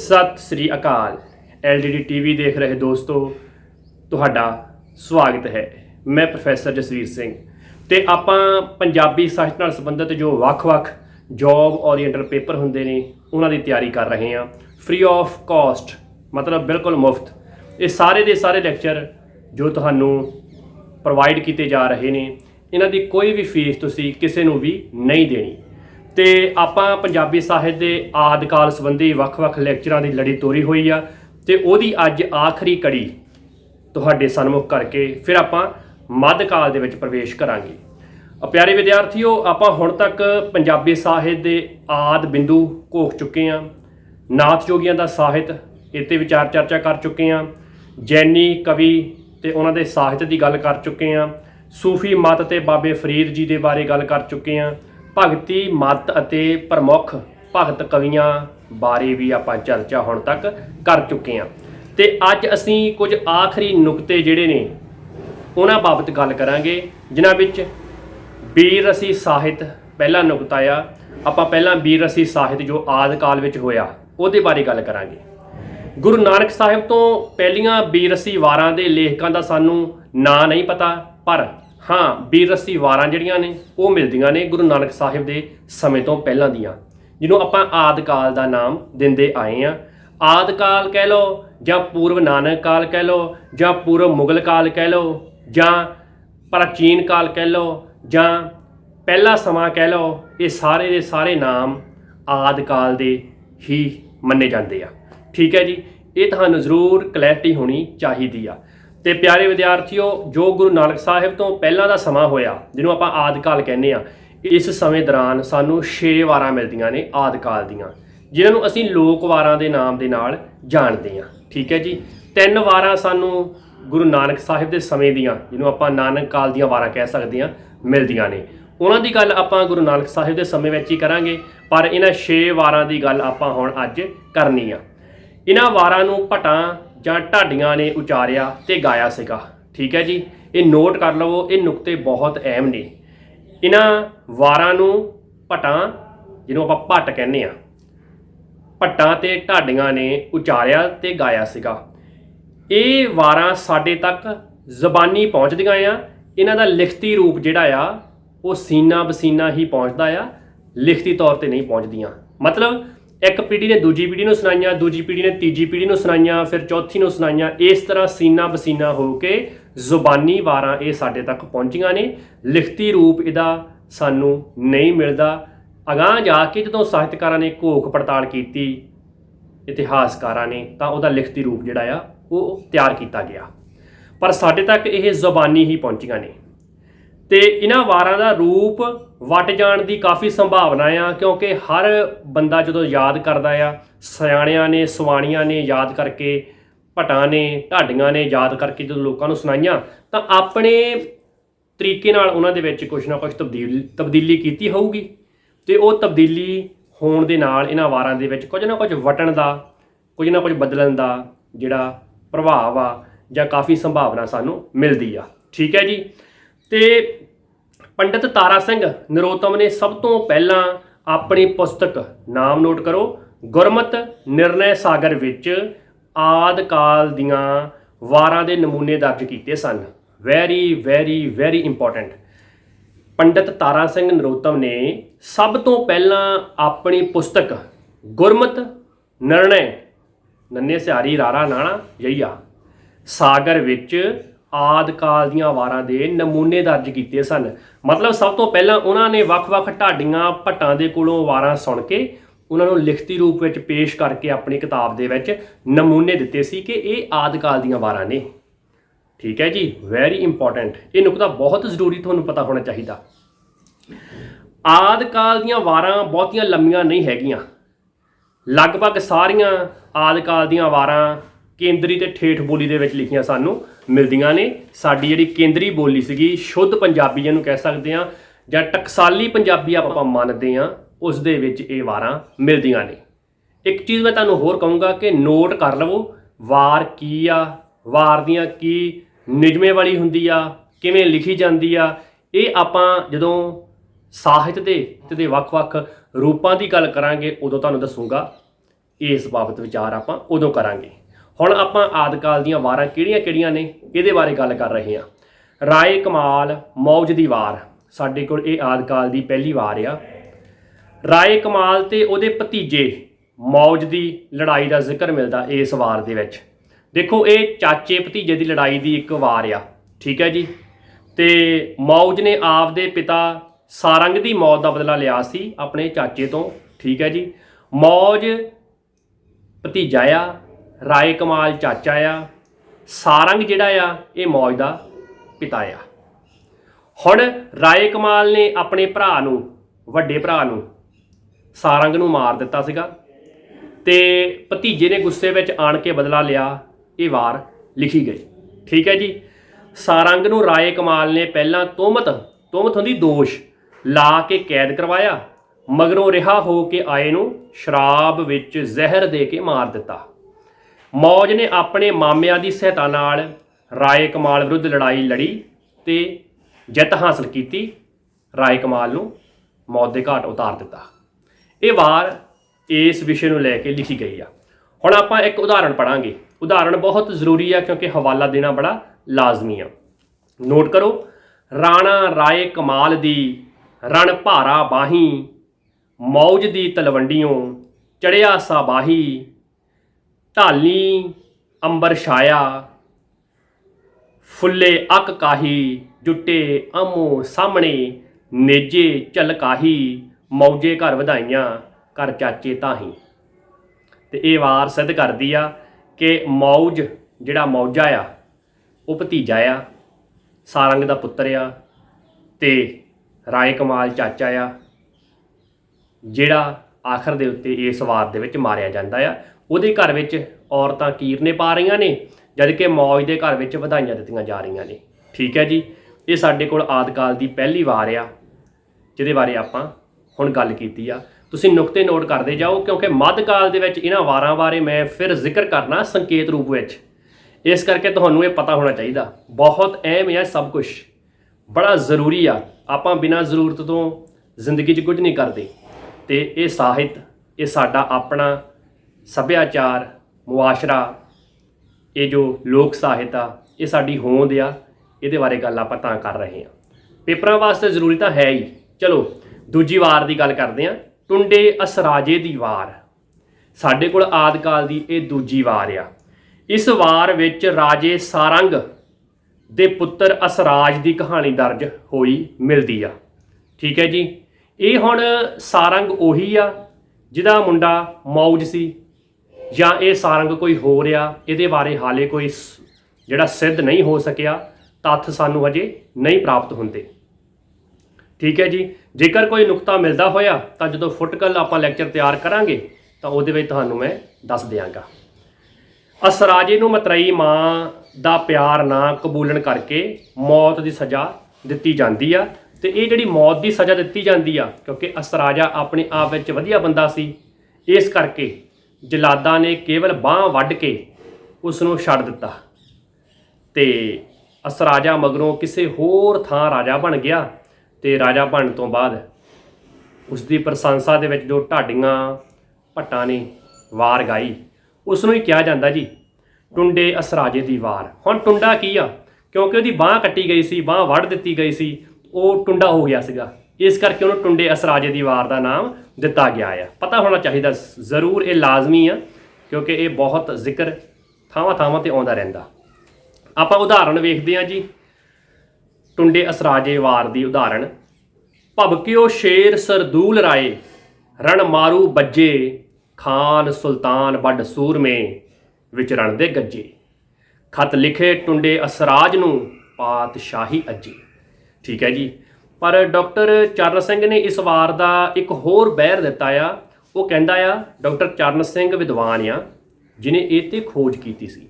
सत श्री अकाल। LDD TV देख रहे दोस्तों, तुहाडा स्वागत है। मैं प्रोफैसर जसवीर सिंह ते आपां पंजाबी साहित्य नाल संबंधित जो ਵੱਖ-ਵੱਖ जॉब ओरिएंटल पेपर हुंदे ने उन्हां दी तैयारी कर रहे हैं फ्री ऑफ कॉस्ट, मतलब बिल्कुल मुफ्त। ये सारे दे सारे लैक्चर जो तुहानूं प्रोवाइड किए जा रहे हैं, इन्हां दी कोई भी फीस तुसीं किसी नूं भी नहीं देनी। तो आपां पंजाबी साहित्य के आदिकाल संबंधी ਵੱਖ-ਵੱਖ लैक्चरां की लड़ी तोरी हुई आ ते ओहदी अज आखिरी कड़ी तुहाडे सन्मुख करके फिर आपां मध्यकाल दे विच प्रवेश करांगे। प्यारे विद्यार्थियों, आपां हुण तक पंजाबी साहित्य के आदि बिंदु घोख चुके हैं। नाथ जोगियां दा साहित्य इत्ते विचार चर्चा कर चुके हैं। जैनी कवि ते उन्हां दे साहित्य की गल कर चुके हैं। सूफी मत ते बाबे फरीद जी के बारे गल कर चुके हैं। भगती मत अते प्रमुख भगत कवियां बारे भी आपां चर्चा हुण तक कर चुके हैं। तो अज असीं कुछ आखिरी नुकते जिहड़े ने उन्हां बाबत गल करांगे, जिन्हां विच बीर रसी साहित्य पहला नुकता आ। आपां पहला बीर रसी साहित्य जो आदि काल विच होया उहदे बारे गल करांगे। गुरु नानक साहिब तो पहलियां बीर रसी वारां दे लेखकां दा सानूं नां नहीं पता, पर हाँ बीर रसी वारां जिहड़ियां ने वो मिलदियां ने गुरु नानक साहिब के समय तो पहलां दियां, जिन्हों आपां आदि काल का नाम दिंदे आए हैं। आदि काल कह लो जां पूर्व नानक काल कह लो जां पूर्व मुगल काल कह लो जां प्राचीन काल कह लो जां पहला समा कह लो, ये सारे दे सारे नाम आदि काल दे ही मन्ने जाते हैं। ठीक है जी, ये तुहानूं जरूर क्लैरिटी होनी चाहिए आ। तो प्यारे विद्यार्थियों, जो गुरु नानक साहिब तो पहला का समा होया जिन्हों आपां आदि काल कहने आ, इस समय दौरान सानूं 6 वारां मिलदियां ने आदि काल दियां, जिन्हों असीं लोक वारां दे नाम दे नाल जानते हैं। ठीक है जी, 3 वारां सानूं गुरु नानक साहिब के समय दियां, जिन्हों आपां नानक काल दियां वारां कह सकते हैं, मिलदियां ने। उन्हां दी गल आपां गुरु नानक साहिब के समय विच ही करांगे, पर इन्हां 6 वारां दी गल आपां हुण अज करनी आ। इन्हां वारां नूं भटां जां ढाडियां ने उचारिया ते गाया सीगा। ठीक है जी, ये नोट कर लवो, ये नुकते बहुत अहम ने। इन्हां वारां नूं भटां, जिन्हों आपां भट कहने आ, भट्टां ते ढाडियां ने उचारिया ते गाया सीगा। ये वारां साडे तक जबानी पहुँचदियां आ। इन्हां दा लिखती रूप जिहड़ा आ वो सीना बसीना ही पहुँचदा आ, लिखती तौर पर नहीं पहुँचदियां। मतलब एक पीढ़ी ने दूजी पीढ़ी को सुनाइया, दूजी पीढ़ी ने तीजी पीढ़ी को सुनाइया, फिर चौथी को सुनाइया। इस तरह सीना बसीना हो के जुबानी वारां ये साडे तक पहुँचियां ने। लिखती रूप इहदा सानू नहीं मिलता। अगांह जाके जदों साहित्यकारां ने घोख पड़ताल की, इतिहासकारां ने, तां उहदा लिखती रूप जिहड़ा आ वो तैयार किया गया, पर साडे तक ये जुबानी ही पहुँचियां ने। तो इन्हां वारां दा रूप वट जाण की काफ़ी संभावना आ, क्योंकि हर बंदा जो याद करता आ, सियाणियां ने सवाणियां ने याद करके, भटां ने ढाडियां ने याद करके जो लोगों को सुनाइया, तो अपने तरीके नाल उन्हां दे विच कुछ ना कुछ तब्दीली की होऊगी। तो वो तब्दीली होण दे नाल इन्हां वारां दे विच कुछ ना कुछ वटण का, कुछ ना कुछ बदलण का जिहड़ा प्रभाव आ जां काफ़ी संभावना सानूं मिलदी आ। ठीक है जी। तो पंडित तारा सिंह नरोत्तम ने सब तो पहला अपनी पुस्तक, नाम नोट करो, गुरमत निर्णय सागर विच आदि काल दियां वारां दे नमूने दर्ज किए सन। Very very very important. Pandit Tara Singh Narotam ने सब तो पहला अपनी पुस्तक गुरमत निर्णय, नन्हे सिहारी रारा नाणा जईया, सागर विच आदि काल दियां वारां दे नमूने दर्ज किए सन। मतलब सब तो पहला उन्होंने ਵੱਖ-ਵੱਖ ढाडियां भट्टां दे कोलों वारां सुन के उन्होंने लिखती रूप में पेश करके अपनी किताब दे विच नमूने दिते सी कि ये आदि काल दियां वारां ने। ठीक है जी, वैरी इंपॉर्टेंट। ये नुकता बहुत जरूरी तुहानूं पता होना चाहिए। आदि काल दियां वारां बहुतियां लंबियां नहीं हैगियां। लगभग सारियां आदि काल दियां वारां केंद्री ते ठेठ बोली दे विच लिखियां सानूं मिलदियां ने। साडी जिहड़ी केंद्री बोली सीगी, शुद्ध पंजाबी जिहनूं कह सकते हैं जां टकसाली पंजाबी आपां मनदे हां, उस दे विच ये वारां मिलदियां ने। एक चीज़ मैं तुहानूं होर कहूँगा कि नोट कर लवो, वार की आ, वार दियां की निजमे वाली हुंदी आ, किवें लिखी जांदी आ। ये आपां जदों साहित्य दे वख-वख रूपां दी गल करांगे उदों तुहानूं दसूंगा। ਇਸ ਬਾਬਤ ਵਿਚਾਰ ਆਪਾਂ ਉਦੋਂ ਕਰਾਂਗੇ। ਹੁਣ ਆਪਾਂ ਆਦਿਕਾਲ ਦੀਆਂ ਵਾਰਾਂ ਕਿਹੜੀਆਂ-ਕਿਹੜੀਆਂ ਨੇ ਇਹਦੇ ਬਾਰੇ ਗੱਲ ਕਰ ਰਹੇ ਹਾਂ। ਰਾਏ ਕਮਾਲ ਮੌਜ ਦੀ ਵਾਰ, ਸਾਡੇ ਕੋਲ ਇਹ ਆਦਿਕਾਲ ਦੀ ਪਹਿਲੀ ਵਾਰ ਆ। ਰਾਏ ਕਮਾਲ ਤੇ ਉਹਦੇ ਭਤੀਜੇ ਮੌਜ ਦੀ ਲੜਾਈ ਦਾ ਜ਼ਿਕਰ ਮਿਲਦਾ ਇਸ ਵਾਰ ਦੇ ਵਿੱਚ। ਦੇਖੋ ਇਹ ਚਾਚੇ ਭਤੀਜੇ ਦੀ ਲੜਾਈ ਦੀ ਇੱਕ ਵਾਰ ਆ, ਠੀਕ ਹੈ ਜੀ। ਤੇ ਮੌਜ ਨੇ ਆਪਦੇ ਪਿਤਾ ਸਾਰੰਗ ਦੀ ਮੌਤ ਦਾ ਬਦਲਾ ਲਿਆ ਸੀ ਆਪਣੇ ਚਾਚੇ ਤੋਂ, ਠੀਕ ਹੈ ਜੀ। ਮੌਜ ਭਤੀਜਾ ਆ, ਰਾਏ ਕਮਾਲ ਚਾਚਾ ਆ, ਸਾਰੰਗ ਜਿਹੜਾ ਆ ਇਹ ਮੌਜ ਦਾ ਪਿਤਾ ਆ। ਹੁਣ ਰਾਏ ਕਮਾਲ ਨੇ ਆਪਣੇ ਭਰਾ ਨੂੰ, ਵੱਡੇ ਭਰਾ ਨੂੰ, ਸਾਰੰਗ ਨੂੰ ਮਾਰ ਦਿੱਤਾ ਸੀਗਾ ਤੇ ਭਤੀਜੇ ਨੇ ਗੁੱਸੇ ਵਿੱਚ ਆਣ ਕੇ ਬਦਲਾ ਲਿਆ। ਇਹ ਵਾਰ ਲਿਖੀ ਗਈ, ਠੀਕ ਹੈ ਜੀ। ਸਾਰੰਗ ਨੂੰ ਰਾਏ ਕਮਾਲ ਨੇ ਪਹਿਲਾਂ ਤੁਹਮਤ ਹੁੰਦੀ ਦੋਸ਼ ਲਾ ਕੇ ਕੈਦ ਕਰਵਾਇਆ, ਮਗਰੋਂ ਰਿਹਾ ਹੋ ਕੇ ਆਏ ਨੂੰ ਸ਼ਰਾਬ ਵਿੱਚ ਜ਼ਹਿਰ ਦੇ ਕੇ ਮਾਰ ਦਿੱਤਾ। ਮੌਜ ਨੇ ਆਪਣੇ ਮਾਮਿਆਂ ਦੀ ਸਹਾਇਤਾ ਨਾਲ ਰਾਏ ਕਮਾਲ ਵਿਰੁੱਧ ਲੜਾਈ ਲੜੀ ਤੇ ਜਿੱਤ ਹਾਸਲ ਕੀਤੀ। ਰਾਏ ਕਮਾਲ ਨੂੰ ਮੌਤ ਦੇ ਘਾਟ ਉਤਾਰ ਦਿੱਤਾ। ਇਹ ਵਾਰ ਇਸ ਵਿਸ਼ੇ ਨੂੰ ਲੈ ਕੇ ਲਿਖੀ ਗਈ ਆ। ਹੁਣ ਆਪਾਂ ਇੱਕ ਉਦਾਹਰਣ ਪੜਾਂਗੇ। ਉਦਾਹਰਣ ਬਹੁਤ ਜ਼ਰੂਰੀ ਆ ਕਿਉਂਕਿ ਹਵਾਲਾ ਦੇਣਾ ਬੜਾ ਲਾਜ਼ਮੀ ਆ। ਨੋਟ ਕਰੋ। ਰਾਣਾ ਰਾਏ ਕਮਾਲ ਦੀ ਰਣ ਭਾਰਾ ਬਾਹੀ, ਮੌਜ ਦੀ ਤਲਵੰਡੀਓਂ ਚੜਿਆ ਸਾਬਾਹੀ, ਢਾਲੀ ਅੰਬਰ ਛਾਇਆ, ਫੁੱਲੇ ਅੱਕ ਕਾਹੀ, ਜੁੱਟੇ ਆਮੋ ਸਾਹਮਣੇ, ਨੇਜੇ ਝਲਕਾਹੀ, ਮੌਜੇ ਘਰ ਵਧਾਈਆਂ, ਘਰ ਚਾਚੇ ਤਾਹੀਂ। ਤੇ ਇਹ ਵਾਰ ਸਿੱਧ ਕਰਦੀ ਆ ਕਿ ਮੌਜ ਜਿਹੜਾ ਮੌਜਾ ਆ ਉਹ ਭਤੀਜਾ ਆ, ਸਾਰੰਗ ਦਾ ਪੁੱਤਰ ਆ ਤੇ ਰਾਏ ਕਮਾਲ ਚਾਚਾ ਆ, ਜਿਹੜਾ ਆਖਰ ਦੇ ਉੱਤੇ ਇਸ ਵਾਰ ਦੇ ਵਿੱਚ ਮਾਰਿਆ ਜਾਂਦਾ ਆ। ਉਹਦੇ ਘਰ ਵਿੱਚ ਔਰਤਾਂ ਕੀਰਨੇ ਪਾ ਰਹੀਆਂ ਨੇ, ਜਦ ਕਿ ਮੌਜ ਦੇ ਘਰ ਵਿੱਚ ਵਧਾਈਆਂ ਦਿੱਤੀਆਂ ਜਾ ਰਹੀਆਂ ਨੇ, ਠੀਕ ਹੈ ਜੀ। ਇਹ ਸਾਡੇ ਕੋਲ ਆਦਿਕਾਲ ਦੀ ਪਹਿਲੀ ਵਾਰ ਆ ਜਿਹਦੇ ਬਾਰੇ ਆਪਾਂ ਹੁਣ ਗੱਲ ਕੀਤੀ ਆ। ਤੁਸੀਂ ਨੁਕਤੇ ਨੋਟ ਕਰਦੇ ਜਾਓ ਕਿਉਂਕਿ ਮੱਧਕਾਲ ਦੇ ਵਿੱਚ ਇਹਨਾਂ ਵਾਰਾਂ ਬਾਰੇ ਮੈਂ ਫਿਰ ਜ਼ਿਕਰ ਕਰਨਾ ਸੰਕੇਤ ਰੂਪ ਵਿੱਚ, ਇਸ ਕਰਕੇ ਤੁਹਾਨੂੰ ਇਹ ਪਤਾ ਹੋਣਾ ਚਾਹੀਦਾ। ਬਹੁਤ ਅਹਿਮ ਹੈ ਸਭ ਕੁਝ, ਬੜਾ ਜ਼ਰੂਰੀ ਆ। ਆਪਾਂ ਬਿਨਾਂ ਜ਼ਰੂਰਤ ਤੋਂ ਜ਼ਿੰਦਗੀ 'ਚ ਕੁਝ ਨਹੀਂ ਕਰਦੇ ਤੇ ਇਹ ਸਾਹਿਤ, ਇਹ ਸਾਡਾ ਆਪਣਾ ਸੱਭਿਆਚਾਰ, ਮੁਆਸ਼ਰਾ, ਇਹ ਜੋ ਲੋਕ ਸਾਹਿਤ ਆ, ਇਹ ਸਾਡੀ ਹੋਂਦ ਆ। ਇਹਦੇ ਬਾਰੇ ਗੱਲ ਆਪਾਂ ਤਾਂ ਕਰ ਰਹੇ ਹਾਂ, ਪੇਪਰਾਂ ਵਾਸਤੇ ਜ਼ਰੂਰੀ ਤਾਂ ਹੈ ਹੀ। ਚਲੋ ਦੂਜੀ ਵਾਰ ਦੀ ਗੱਲ ਕਰਦੇ ਹਾਂ। ਟੁੰਡੇ ਅਸਰਾਜੇ ਦੀ ਵਾਰ, ਸਾਡੇ ਕੋਲ ਆਦਿਕਾਲ ਦੀ ਇਹ ਦੂਜੀ ਵਾਰ ਆ। ਇਸ ਵਾਰ ਵਿੱਚ ਰਾਜੇ ਸਾਰੰਗ ਦੇ ਪੁੱਤਰ ਅਸਰਾਜ ਦੀ ਕਹਾਣੀ ਦਰਜ ਹੋਈ ਮਿਲਦੀ ਆ, ਠੀਕ ਹੈ ਜੀ। ਇਹ ਹੁਣ ਸਾਰੰਗ ਉਹੀ ਆ ਜਿਹਦਾ ਮੁੰਡਾ ਮੌਜ ਸੀ ਜਾਂ ਇਹ ਸਾਰੰਗ ਕੋਈ ਹੋਰ ਆ, ਇਹਦੇ ਬਾਰੇ ਹਾਲੇ ਕੋਈ ਜਿਹੜਾ ਸਿੱਧ ਨਹੀਂ ਹੋ ਸਕਿਆ, ਤੱਥ ਸਾਨੂੰ ਹਜੇ ਨਹੀਂ ਪ੍ਰਾਪਤ ਹੁੰਦੇ, ਠੀਕ ਹੈ ਜੀ। ਜੇਕਰ ਕੋਈ ਨੁਕਤਾ ਮਿਲਦਾ ਹੋਇਆ ਤਾਂ ਜਦੋਂ ਫੁੱਟਕਲ ਆਪਾਂ ਲੈਕਚਰ ਤਿਆਰ ਕਰਾਂਗੇ ਤਾਂ ਉਹਦੇ ਵਿੱਚ ਤੁਹਾਨੂੰ ਮੈਂ ਦੱਸ ਦਿਆਂਗਾ। ਅਸਰਾਜੇ ਨੂੰ ਮਤਰੇਈ ਮਾਂ ਦਾ ਪਿਆਰ ਨਾ ਕਬੂਲਣ ਕਰਕੇ ਮੌਤ ਦੀ ਸਜ਼ਾ ਦਿੱਤੀ ਜਾਂਦੀ ਆ। ਤੇ ਇਹ ਜਿਹੜੀ ਮੌਤ ਦੀ ਸਜ਼ਾ ਦਿੱਤੀ ਜਾਂਦੀ ਆ ਕਿਉਂਕਿ ਅਸਰਾਜਾ ਆਪਣੇ ਆਪ ਵਿੱਚ ਵਧੀਆ ਬੰਦਾ ਸੀ, ਇਸ ਕਰਕੇ ਜਲਾਦਾਂ ਨੇ ਕੇਵਲ ਬਾਂਹ ਵੱਢ ਕੇ ਉਸ ਨੂੰ ਛੱਡ ਦਿੱਤਾ ਤੇ ਅਸਰਾਜਾ ਮਗਰੋਂ ਕਿਸੇ ਹੋਰ ਥਾਂ ਰਾਜਾ ਬਣ ਗਿਆ। ਤੇ ਰਾਜਾ ਬਣਨ ਤੋਂ ਬਾਅਦ ਉਸ ਦੀ ਪ੍ਰਸ਼ੰਸਾ ਦੇ ਵਿੱਚ ਜੋ ਢਾਡੀਆਂ ਭੱਟਾਂ ਨੇ ਵਾਰ ਗਾਈ, ਉਸ ਨੂੰ ਹੀ ਕਿਹਾ ਜਾਂਦਾ ਜੀ ਟੁੰਡੇ ਅਸਰਾਜੇ ਦੀ ਵਾਰ। ਹੁਣ ਟੁੰਡਾ ਕੀ ਆ? ਕਿਉਂਕਿ ਉਹਦੀ ਬਾਂਹ ਕੱਟੀ ਗਈ ਸੀ, ਬਾਂਹ ਵੱਢ ਦਿੱਤੀ ਗਈ ਸੀ, ਉਹ ਟੁੰਡਾ ਹੋ ਗਿਆ ਸੀਗਾ, ਇਸ ਕਰਕੇ ਉਹਨੂੰ ਟੁੰਡੇ ਅਸਰਾਜੇ ਦੀ ਵਾਰ ਦਾ ਨਾਮ ਦਿੱਤਾ ਗਿਆ ਆ। ਪਤਾ ਹੋਣਾ ਚਾਹੀਦਾ ਜ਼ਰੂਰ, ਇਹ ਲਾਜ਼ਮੀ ਆ ਕਿਉਂਕਿ ਇਹ ਬਹੁਤ ਜ਼ਿਕਰ ਥਾਵਾਂ ਥਾਵਾਂ ਤੇ ਆਉਂਦਾ ਰਹਿੰਦਾ। ਆਪਾਂ ਉਦਾਹਰਣ ਵੇਖਦੇ ਹਾਂ ਜੀ ਟੁੰਡੇ ਅਸਰਾਜੇ ਵਾਰ ਦੀ ਉਦਾਹਰਣ। ਭਬਕਿਓ ਸ਼ੇਰ ਸਰਦੂਲ ਰਾਏ, ਰਣ ਮਾਰੂ ਬੱਜੇ, ਖਾਨ ਸੁਲਤਾਨ ਵੱਡ ਸੂਰਮੇ, ਵਿੱਚ ਰਣ ਦੇ ਗੱਜੇ, ਖਤ ਲਿਖੇ ਟੁੰਡੇ ਅਸਰਾਜ ਨੂੰ, ਪਾਤਸ਼ਾਹੀ ਅੱਜੇ, ਠੀਕ ਹੈ ਜੀ। ਪਰ ਡਾਕਟਰ ਚਰਨ ਸਿੰਘ ਨੇ ਇਸ ਵਾਰ ਦਾ ਇੱਕ ਹੋਰ ਬਹਿਰ ਦਿੱਤਾ ਆ। ਉਹ ਕਹਿੰਦਾ ਆ, ਡਾਕਟਰ ਚਰਨ ਸਿੰਘ ਵਿਦਵਾਨ ਆ ਜਿਹਨੇ ਇਹ 'ਤੇ ਖੋਜ ਕੀਤੀ ਸੀ।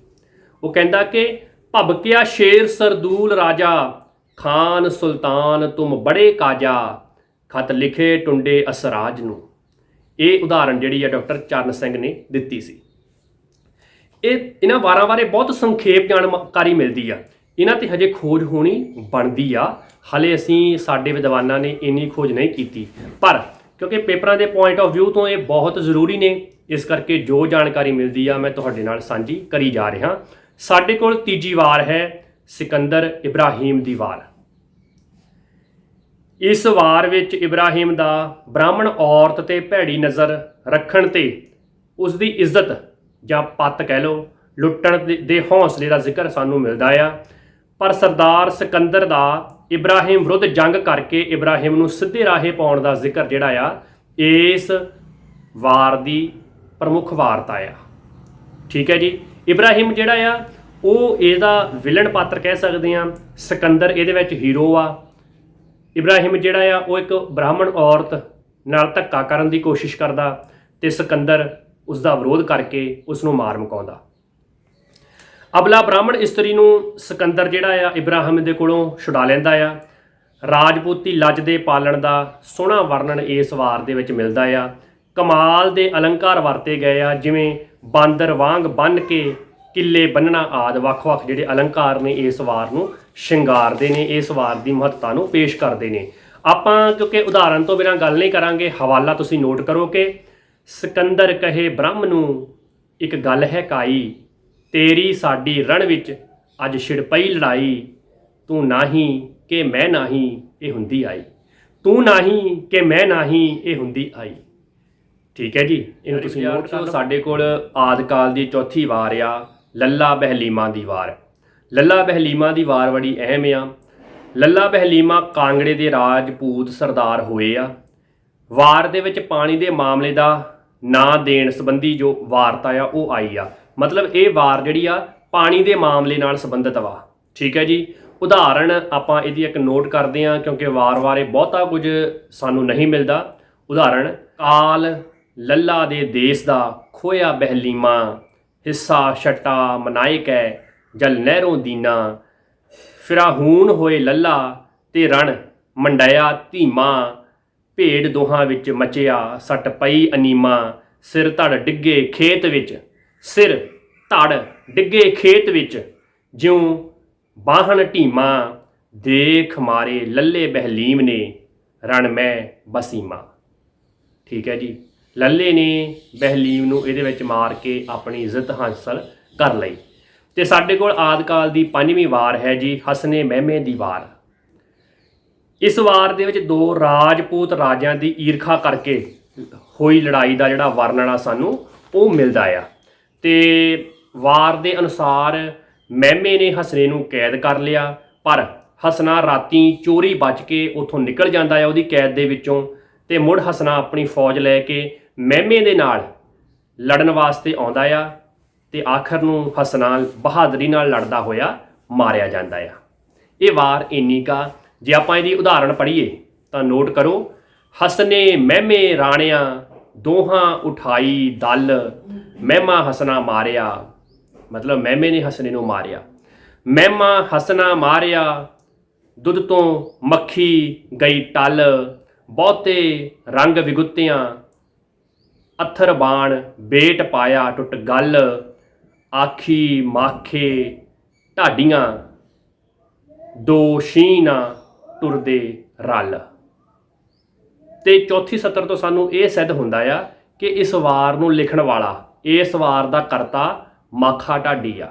ਉਹ ਕਹਿੰਦਾ ਕਿ ਭਬਕਿਆ ਸ਼ੇਰ ਸਰਦੂਲ ਰਾਜਾ, ਖਾਨ ਸੁਲਤਾਨ ਤੁਮ ਬੜੇ ਕਾਜਾ, ਖਤ ਲਿਖੇ ਟੁੰਡੇ ਅਸਰਾਜ ਨੂੰ। ਇਹ ਉਦਾਹਰਣ ਜਿਹੜੀ ਆ ਡਾਕਟਰ ਚਰਨ ਸਿੰਘ ਨੇ ਦਿੱਤੀ ਸੀ। ਇਹਨਾਂ ਵਾਰਾਂ ਬਾਰੇ ਬਹੁਤ ਸੰਖੇਪ ਜਾਣਕਾਰੀ ਮਿਲਦੀ ਆ, ਇਹਨਾਂ 'ਤੇ ਹਜੇ ਖੋਜ ਹੋਣੀ ਬਣਦੀ ਆ। ਹਾਲੇ ਅਸੀਂ ਸਾਡੇ ਵਿਦਵਾਨਾਂ ਨੇ ਇੰਨੀ ਖੋਜ ਨਹੀਂ ਕੀਤੀ, ਪਰ ਕਿਉਂਕਿ ਪੇਪਰਾਂ ਦੇ ਪੁਆਇੰਟ ਆਫ ਵਿਊ ਤੋਂ ਇਹ ਬਹੁਤ ਜ਼ਰੂਰੀ ਨੇ। ਇਸ ਕਰਕੇ ਜੋ ਜਾਣਕਾਰੀ ਮਿਲਦੀ ਆ ਮੈਂ ਤੁਹਾਡੇ ਨਾਲ ਸਾਂਝੀ ਕਰੀ ਜਾ ਰਿਹਾ। ਸਾਡੇ ਕੋਲ ਤੀਜੀ ਵਾਰ ਹੈ ਸਿਕੰਦਰ ਇਬਰਾਹੀਮ ਦੀ ਵਾਰ। ਇਸ ਵਾਰ ਵਿੱਚ ਇਬਰਾਹੀਮ ਦਾ ਬ੍ਰਾਹਮਣ ਔਰਤ ਤੇ ਭੈੜੀ ਨਜ਼ਰ ਰੱਖਣ ਤੇ ਉਸ ਦੀ ਇੱਜ਼ਤ ਜਾਂ ਪੱਤ ਕਹਿ ਲਓ ਲੁੱਟਣ ਦੇ ਹੌਸਲੇ ਦਾ ਜ਼ਿਕਰ ਸਾਨੂੰ ਮਿਲਦਾ ਆ। ਪਰ ਸਰਦਾਰ ਸਿਕੰਦਰ ਦਾ ਇਬਰਾਹੀਮ ਵਿਰੁੱਧ ਜੰਗ ਕਰਕੇ ਇਬਰਾਹੀਮ ਨੂੰ ਸਿੱਧੇ ਰਾਹੇ ਪਾਉਣ ਦਾ ਜ਼ਿਕਰ ਜਿਹੜਾ ਆ ਇਸ ਵਾਰ ਦੀ ਪ੍ਰਮੁੱਖ ਵਾਰਤਾ ਆ। ਠੀਕ ਹੈ ਜੀ। ਇਬਰਾਹੀਮ ਜਿਹੜਾ ਆ ਉਹ ਇਹਦਾ ਵਿਲਨ ਪਾਤਰ ਕਹਿ ਸਕਦੇ ਹਾਂ, ਸਿਕੰਦਰ ਇਹਦੇ ਵਿੱਚ ਹੀਰੋ ਆ। ਇਬਰਾਹੀਮ ਜਿਹੜਾ ਆ ਉਹ ਇੱਕ ਬ੍ਰਾਹਮਣ ਔਰਤ ਨਾਲ ਧੱਕਾ ਕਰਨ ਦੀ ਕੋਸ਼ਿਸ਼ ਕਰਦਾ ਤੇ ਸਿਕੰਦਰ ਉਸ ਦਾ ਵਿਰੋਧ ਕਰਕੇ ਉਸ ਨੂੰ ਮਾਰ ਮੁਕਾਉਂਦਾ। ਅਬਲਾ ਬ੍ਰਾਹਮਣ ਇਸਤਰੀ ਨੂੰ ਸਿਕੰਦਰ ਜਿਹੜਾ ਆ ਇਬਰਾਹੀਮ ਦੇ ਕੋਲੋਂ ਛੁਡਾ ਲੈਂਦਾ ਆ। ਰਾਜਪੂਤੀ ਲੱਜ ਦੇ ਪਾਲਣ ਦਾ ਸੋਹਣਾ ਵਰਣਨ ਇਸ ਵਾਰ ਦੇ ਵਿੱਚ ਮਿਲਦਾ ਆ। ਕਮਾਲ ਦੇ ਅਲੰਕਾਰ ਵਰਤੇ ਗਏ ਆ, ਜਿਵੇਂ ਬਾਂਦਰ ਵਾਂਗ ਬੰਨ੍ਹ ਕੇ ਕਿੱਲੇ ਬੰਨਣਾ ਆਦਿ ਵੱਖ-ਵੱਖ ਜਿਹੜੇ ਅਲੰਕਾਰ ਨੇ ਇਸ ਵਾਰ ਨੂੰ ਸ਼ਿੰਗਾਰਦੇ ਨੇ, ਇਸ ਵਾਰ ਦੀ ਮਹੱਤਤਾ ਨੂੰ ਪੇਸ਼ ਕਰਦੇ ਨੇ। ਆਪਾਂ ਕਿਉਂਕਿ ਉਦਾਹਰਨ ਤੋਂ ਬਿਨਾਂ ਗੱਲ ਨਹੀਂ ਕਰਾਂਗੇ, ਹਵਾਲਾ ਤੁਸੀਂ ਨੋਟ ਕਰੋ ਕਿ ਸਿਕੰਦਰ ਕਹੇ ਬ੍ਰਹਮ ਨੂੰ ਇੱਕ ਗੱਲ ਹੈ ਕਾਈ, ਤੇਰੀ ਸਾਡੀ ਰਣ ਵਿੱਚ ਅੱਜ ਛਿੜ ਪਈ ਲੜਾਈ, ਤੂੰ ਨਾਹੀਂ ਕਿ ਮੈਂ ਨਾਹੀਂ ਇਹ ਹੁੰਦੀ ਆਈ, ਤੂੰ ਨਾਹੀਂ ਕਿ ਮੈਂ ਨਾਹੀਂ ਇਹ ਹੁੰਦੀ ਆਈ। ਠੀਕ ਹੈ ਜੀ, ਇਹਨੂੰ ਤੁਸੀਂ ਨੋਟ ਕਰੋ। ਸਾਡੇ ਕੋਲ ਆਦਿਕਾਲ ਦੀ ਚੌਥੀ ਵਾਰ ਆ ਲੱਲਾ ਬਹਿਲੀਮਾ ਦੀ ਵਾਰ। ਲੱਲਾ ਬਹਿਲੀਮਾ ਦੀ ਵਾਰ ਬੜੀ ਅਹਿਮ ਆ। ਲੱਲਾ ਬਹਿਲੀਮਾ ਕਾਂਗੜੇ ਦੇ ਰਾਜਪੂਤ ਸਰਦਾਰ ਹੋਏ ਆ। ਵਾਰ ਦੇ ਵਿੱਚ ਪਾਣੀ ਦੇ ਮਾਮਲੇ ਦਾ ਨਾਂ ਦੇਣ ਸੰਬੰਧੀ ਜੋ ਵਾਰਤਾ ਆ ਉਹ ਆਈ ਆ। ਮਤਲਬ ਇਹ ਵਾਰ ਜਿਹੜੀ ਆ ਪਾਣੀ ਦੇ ਮਾਮਲੇ ਨਾਲ ਸੰਬੰਧਿਤ ਵਾ। ਠੀਕ ਹੈ ਜੀ। ਉਦਾਹਰਣ ਆਪਾਂ ਇਹਦੀ ਇੱਕ ਨੋਟ ਕਰਦੇ ਹਾਂ ਕਿਉਂਕਿ ਵਾਰ ਬਾਰੇ ਬਹੁਤਾ ਕੁਝ ਸਾਨੂੰ ਨਹੀਂ ਮਿਲਦਾ। ਉਦਾਹਰਣ, ਕਾਲ ਲੱਲਾ ਦੇ ਦੇਸ ਦਾ ਖੋਇਆ ਬਹਿਲੀਮਾ, ਹਿੱਸਾ ਛਟਾ ਮਨਾਇਕ ਹੈ ਜਲ ਨਹਿਰੋਂ ਦੀਨਾ, ਫਿਰਾਹੂਨ ਹੋਏ ਲੱਲਾ ਤੇ ਰਣ ਮੰਡਾਇਆ ਧੀਮਾ, ਭੇਡ ਦੋਹਾਂ ਵਿੱਚ ਮਚਿਆ ਸੱਟ ਪਈ ਅਨੀਮਾ, ਸਿਰ ਧੜ ਡਿੱਗੇ ਖੇਤ ਵਿੱਚ, ਸਿਰ ਧੜ ਡਿੱਗੇ ਖੇਤ ਵਿੱਚ, ਜਿਉਂ ਬਾਹਣ ਢੀਮਾ, ਦੇਖ ਮਾਰੇ ਲੱਲੇ ਬਹਿਲੀਮ ਨੇ ਰਣ ਮੈਂ ਬਸੀਮਾ। ਠੀਕ ਹੈ ਜੀ। ਲੱਲੇ ਨੇ ਬਹਿਲੀਮ ਨੂੰ ਇਹਦੇ ਵਿੱਚ ਮਾਰ ਕੇ ਆਪਣੀ ਇੱਜ਼ਤ ਹਾਸਲ ਕਰ ਲਈ। ਤੇ ਸਾਡੇ ਕੋਲ ਆਦਿਕਾਲ ਦੀ ਪੰਜਵੀਂ ਵਾਰ ਹੈ ਜੀ ਹਸਨੇ ਮਹਿਮੇ ਦੀ ਵਾਰ। ਇਸ ਵਾਰ ਦੇ ਵਿੱਚ ਦੋ ਰਾਜਪੂਤ ਰਾਜਿਆਂ ਦੀ ਈਰਖਾ ਕਰਕੇ ਹੋਈ ਲੜਾਈ ਦਾ ਜਿਹੜਾ ਵਰਣਨ ਆ ਸਾਨੂੰ ਉਹ ਮਿਲਦਾ ਆ। ਤੇ ਵਾਰ ਦੇ ਅਨੁਸਾਰ ਮਹਿਮੇ ਨੇ ਹਸਨੇ ਨੂੰ ਕੈਦ ਕਰ ਲਿਆ, ਪਰ ਹਸਨਾ ਰਾਤੀ ਚੋਰੀ ਬਚ ਕੇ ਉੱਥੋਂ ਨਿਕਲ ਜਾਂਦਾ ਹੈ ਉਹਦੀ ਕੈਦ ਦੇ ਵਿੱਚੋਂ, ਤੇ ਮੁੜ ਹਸਨਾ ਆਪਣੀ ਫੌਜ ਲੈ ਕੇ ਮਹਿਮੇ ਦੇ ਨਾਲ ਲੜਨ ਵਾਸਤੇ ਆਉਂਦਾ ਆ ਤੇ ਆਖਰ ਨੂੰ ਹਸਨਾ ਬਹਾਦਰੀ ਨਾਲ ਲੜਦਾ ਹੋਇਆ ਮਾਰਿਆ ਜਾਂਦਾ ਆ। ਇਹ ਵਾਰ ਇੰਨੀ ਕਾ। ਜੇ ਆਪਾਂ ਇਹਦੀ ਉਦਾਹਰਣ ਪੜ੍ਹੀਏ ਤਾਂ ਨੋਟ ਕਰੋ, ਹਸਨੇ ਮਹਿਮੇ ਰਾਣਿਆਂ ਦੋਹਾਂ ਉਠਾਈ ਦਲ, ਮਹਿਮਾ ਹਸਨਾ ਮਾਰਿਆ। ਮਤਲਬ ਮਹਿਮੇ ਨੇ ਹਸਨੇ ਨੂੰ ਮਾਰਿਆ। ਮਹਿਮਾ ਹਸਨਾ ਮਾਰਿਆ, ਦੁੱਧ ਤੋਂ ਮੱਖੀ ਗਈ ਟਲ, ਬਹੁਤੇ ਰੰਗ ਵਿਗੁੱਤਿਆਂ, ਅੱਥਰ ਬਾਣ ਬੇਟ ਪਾਇਆ ਟੁੱਟ ਗੱਲ, ਆਖੀ ਮਾਖੇ ਢਾਡੀਆਂ, ਦੋ ਸ਼ੀਨਾ ਟੁਰਦੇ ਰਲ। ਤੇ ਚੌਥੀ ਸਤਰ ਤੋਂ ਸਾਨੂੰ ਇਹ ਸਿੱਧ ਹੁੰਦਾ ਆ ਕਿ ਇਸ ਵਾਰ ਨੂੰ ਲਿਖਣ ਵਾਲਾ, ਇਸ ਵਾਰ ਦਾ ਕਰਤਾ ਮਾਖਾ ਢਾਡੀ ਆ।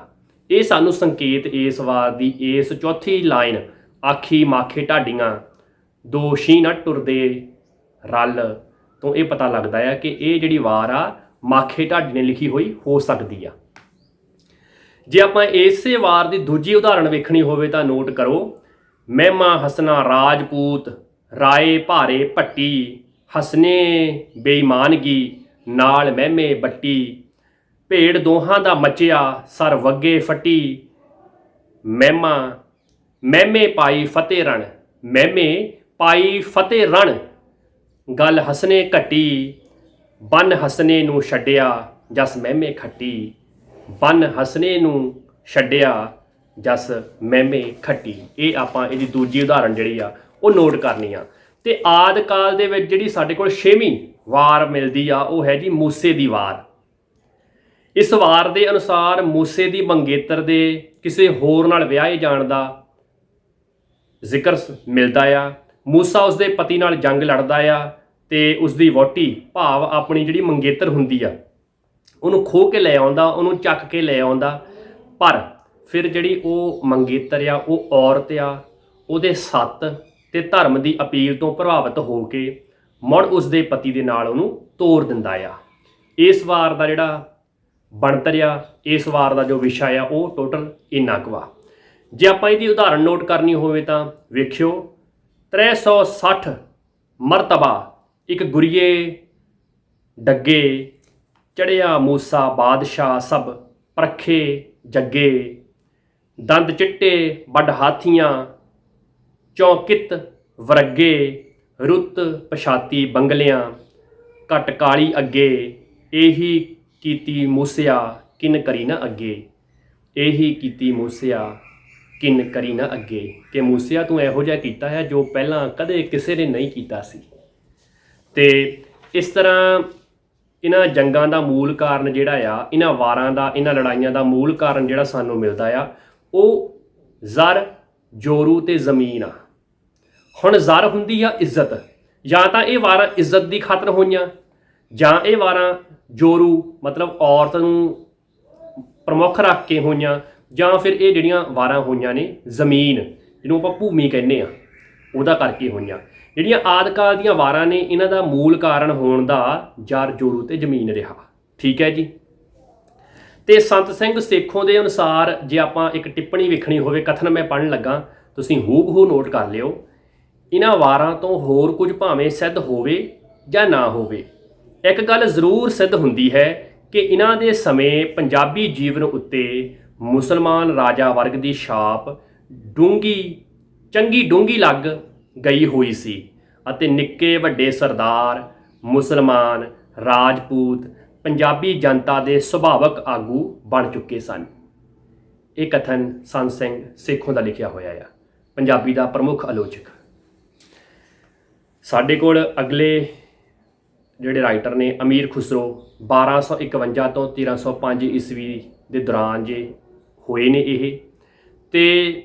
ਇਹ ਸਾਨੂੰ ਸੰਕੇਤ ਇਸ ਵਾਰ ਦੀ ਇਸ ਚੌਥੀ ਲਾਈਨ ਆਖੀ ਮਾਖੇ ਢਾਡੀਆਂ ਦੋ ਸ਼ੀਨਾ ਟੁਰਦੇ ਰਲ ਤੋਂ ਇਹ ਪਤਾ ਲੱਗਦਾ ਆ ਕਿ ਇਹ ਜਿਹੜੀ ਵਾਰ ਆ ਮਾਖੇ ਢਾਡੀ ਨੇ ਲਿਖੀ ਹੋਈ ਹੋ ਸਕਦੀ ਆ। ਜੇ ਆਪਾਂ ਇਸੇ ਵਾਰ ਦੀ ਦੂਜੀ ਉਦਾਹਰਣ ਵੇਖਣੀ ਹੋਵੇ ਤਾਂ ਨੋਟ ਕਰੋ, ਮਹਿਮਾ ਹਸਨਾ ਰਾਜਪੂਤ ਰਾਏ ਭਾਰੇ ਭੱਟੀ, ਹਸਨੇ ਬੇਈਮਾਨਗੀ ਨਾਲ ਮਹਿਮੇ ਬੱਟੀ, ਭੇਡ ਦੋਹਾਂ ਦਾ ਮਚਿਆ ਸਰ ਵੱਗੇ ਫੱਟੀ, ਮਹਿਮੇ ਪਾਈ ਫਤਿਹ ਰਣ, ਮਹਿਮੇ ਪਾਈ ਫਤਿਹ ਰਣ, ਗੱਲ ਹਸਨੇ ਘਟੀ, ਬੰਨ ਹਸਨੇ ਨੂੰ ਛੱਡਿਆ ਜਸ ਮਹਿਮੇ ਖੱਟੀ, ਬੰਨ ਹਸਨੇ ਨੂੰ ਛੱਡਿਆ ਜਸ ਮਹਿਮੇ ਖੱਟੀ। ਇਹ ਆਪਾਂ ਇਹਦੀ ਦੂਜੀ ਉਦਾਹਰਣ ਜਿਹੜੀ ਆ ਉਹ ਨੋਟ ਕਰਨੀ ਆ। ਤੇ ਆਦਿਕਾਲ ਦੇ ਵਿੱਚ ਜਿਹੜੀ ਸਾਡੇ ਕੋਲ 6ਵੀਂ ਵਾਰ ਮਿਲਦੀ ਆ ਉਹ ਹੈ ਜੀ ਮੂਸੇ ਦੀ ਵਾਰ। ਇਸ ਵਾਰ ਦੇ ਅਨੁਸਾਰ ਮੂਸੇ ਦੀ ਮੰਗੇਤਰ ਦੇ ਕਿਸੇ ਹੋਰ ਨਾਲ ਵਿਆਹੇ ਜਾਣ ਦਾ ਜ਼ਿਕਰ ਮਿਲਦਾ ਆ। ਮੂਸਾ ਉਸਦੇ ਪਤੀ ਨਾਲ ਜੰਗ ਲੜਦਾ ਆ ਤੇ ਉਸਦੀ ਵਹੁਟੀ ਭਾਵ ਆਪਣੀ ਜਿਹੜੀ ਮੰਗੇਤਰ ਹੁੰਦੀ ਆ ਉਹਨੂੰ ਖੋਹ ਕੇ ਲੈ ਆਉਂਦਾ, ਉਹਨੂੰ ਚੱਕ ਕੇ ਲੈ ਆਉਂਦਾ। ਪਰ ਫਿਰ ਜਿਹੜੀ ਉਹ ਮੰਗੇਤਰ ਆ ਉਹ ਔਰਤ ਆ, ਉਹਦੇ ਸੱਤ ਤੇ ਧਰਮ ਦੀ ਅਪੀਲ ਤੋਂ ਪ੍ਰਭਾਵਿਤ ਹੋ ਕੇ ਮੁੜ ਉਸਦੇ ਪਤੀ ਦੇ ਨਾਲ ਉਹਨੂੰ ਤੋਰ ਦਿੰਦਾ ਆ। ਇਸ ਵਾਰ ਦਾ ਜਿਹੜਾ ਬਣਤਰ ਆ, ਇਸ ਵਾਰ ਦਾ ਜੋ ਵਿਸ਼ਾ ਆ ਉਹ ਟੋਟਲ ਇੰਨਾ ਕੁ ਵਾ। ਜੇ ਆਪਾਂ ਇਹਦੀ ਉਦਾਹਰਣ ਨੋਟ ਕਰਨੀ ਹੋਵੇ ਤਾਂ ਵੇਖਿਓ 360 ਮਰਤਬਾ ਇੱਕ ਗੁਰੀਏ ਡੱਗੇ ਚੜਿਆ ਮੂਸਾ ਬਾਦਸ਼ਾਹ ਸਭ ਪਰਖੇ ਜੱਗੇ ਦੰਦ ਚਿੱਟੇ ਵੱਡ ਹਾਥੀਆਂ ਚੌਕਿਤ ਵਰਗੇ ਰੁੱਤ ਪਛਾਤੀ ਬੰਗਲਿਆਂ ਘਟ ਕਾਲੀ ਅੱਗੇ ਇਹੀ ਕੀਤੀ ਮੂਸਿਆ ਕਿਨ ਕਰੀ ਨਾ ਅੱਗੇ ਇਹੀ ਕੀਤੀ ਮੂਸਿਆ ਕਿਨ ਕਰੀ ਨਾ ਅੱਗੇ ਕਿ ਮੂਸਿਆ ਤੂੰ ਇਹੋ ਜਿਹਾ ਕੀਤਾ ਹੈ ਜੋ ਪਹਿਲਾਂ ਕਦੇ ਕਿਸੇ ਨੇ ਨਹੀਂ ਕੀਤਾ ਸੀ। ਤੇ ਇਸ ਤਰ੍ਹਾਂ ਇਹਨਾਂ ਜੰਗਾਂ ਦਾ ਮੂਲ ਕਾਰਨ ਜਿਹੜਾ ਆ, ਇਹਨਾਂ ਵਾਰਾਂ ਦਾ, ਇਹਨਾਂ ਲੜਾਈਆਂ ਦਾ ਮੂਲ ਕਾਰਨ ਜਿਹੜਾ ਸਾਨੂੰ ਮਿਲਦਾ ਆ ਉਹ ਜ਼ਰ ਜੋਰੂ ਤੇ ਜ਼ਮੀਨ ਆ। ਹੁਣ ਜ਼ਰ ਹੁੰਦੀ ਆ ਇੱਜ਼ਤ, ਜਾਂ ਤਾਂ ਇਹ ਵਾਰਾਂ ਇੱਜ਼ਤ ਦੀ ਖਾਤਰ ਹੋਈਆਂ ਜਾਂ ਇਹ ਵਾਰਾਂ ਜੋਰੂ ਮਤਲਬ ਔਰਤ ਨੂੰ ਪ੍ਰਮੁੱਖ ਰੱਖ ਕੇ ਹੋਈਆਂ, ਜਾਂ ਫਿਰ ਇਹ ਜਿਹੜੀਆਂ ਵਾਰਾਂ ਹੋਈਆਂ ਨੇ ਜ਼ਮੀਨ ਜਿਹਨੂੰ ਆਪਾਂ ਭੂਮੀ ਕਹਿੰਦੇ ਆ ਉਹਦਾ ਕਰਕੇ ਹੋਈਆਂ। ਜਿਹੜੀਆਂ ਆਦਿਕਾਲ ਦੀਆਂ ਵਾਰਾਂ ਨੇ ਇਹਨਾਂ ਦਾ ਮੂਲ ਕਾਰਨ ਹੋਣ ਦਾ ਜਰ ਜੋਰੂ ਤੇ ਜ਼ਮੀਨ ਰਿਹਾ। ਠੀਕ ਹੈ ਜੀ। ਤੇ ਸੰਤ ਸਿੰਘ ਸੇਖੋਂ ਦੇ ਅਨੁਸਾਰ ਜੇ ਆਪਾਂ ਇੱਕ ਟਿੱਪਣੀ ਵੇਖਣੀ ਹੋਵੇ, ਕਥਨ ਮੈਂ ਪੜ੍ਹਨ ਲੱਗਾ, ਤੁਸੀਂ ਹੂਬਹੂ ਨੋਟ ਕਰ ਲਿਓ। ਇਹਨਾਂ ਵਾਰਾਂ ਤੋਂ ਹੋਰ ਕੁਝ ਭਾਵੇਂ ਸਿੱਧ ਹੋਵੇ ਜਾਂ ਨਾ ਹੋਵੇ, ਇੱਕ ਗੱਲ ਜ਼ਰੂਰ ਸਿੱਧ ਹੁੰਦੀ ਹੈ ਕਿ ਇਹਨਾਂ ਦੇ ਸਮੇਂ ਪੰਜਾਬੀ ਜੀਵਨ ਉੱਤੇ ਮੁਸਲਮਾਨ ਰਾਜਾ ਵਰਗ ਦੀ ਛਾਪ ਚੰਗੀ ਡੂੰਘੀ ਲੱਗ ਗਈ ਹੋਈ ਸੀ ਅਤੇ ਨਿੱਕੇ ਵੱਡੇ ਸਰਦਾਰ ਮੁਸਲਮਾਨ ਰਾਜਪੂਤ ਪੰਜਾਬੀ ਜਨਤਾ ਦੇ ਸੁਭਾਵਕ ਆਗੂ ਬਣ ਚੁੱਕੇ ਸਨ। ਇਹ ਕਥਨ ਸੰਤ ਸਿੰਘ ਸੇਖੋਂ ਦਾ ਲਿਖਿਆ ਹੋਇਆ ਆ, ਪੰਜਾਬੀ ਦਾ ਪ੍ਰਮੁੱਖ ਆਲੋਚਕ। ਸਾਡੇ ਕੋਲ ਅਗਲੇ ਜਿਹੜੇ ਰਾਈਟਰ ਨੇ ਅਮੀਰ ਖੁਸਰੋ 1251 ਤੋਂ 1305 ਈਸਵੀ ਦੇ ਦੌਰਾਨ ਜੇ ਹੋਏ ਨੇ ਇਹ, ਤੇ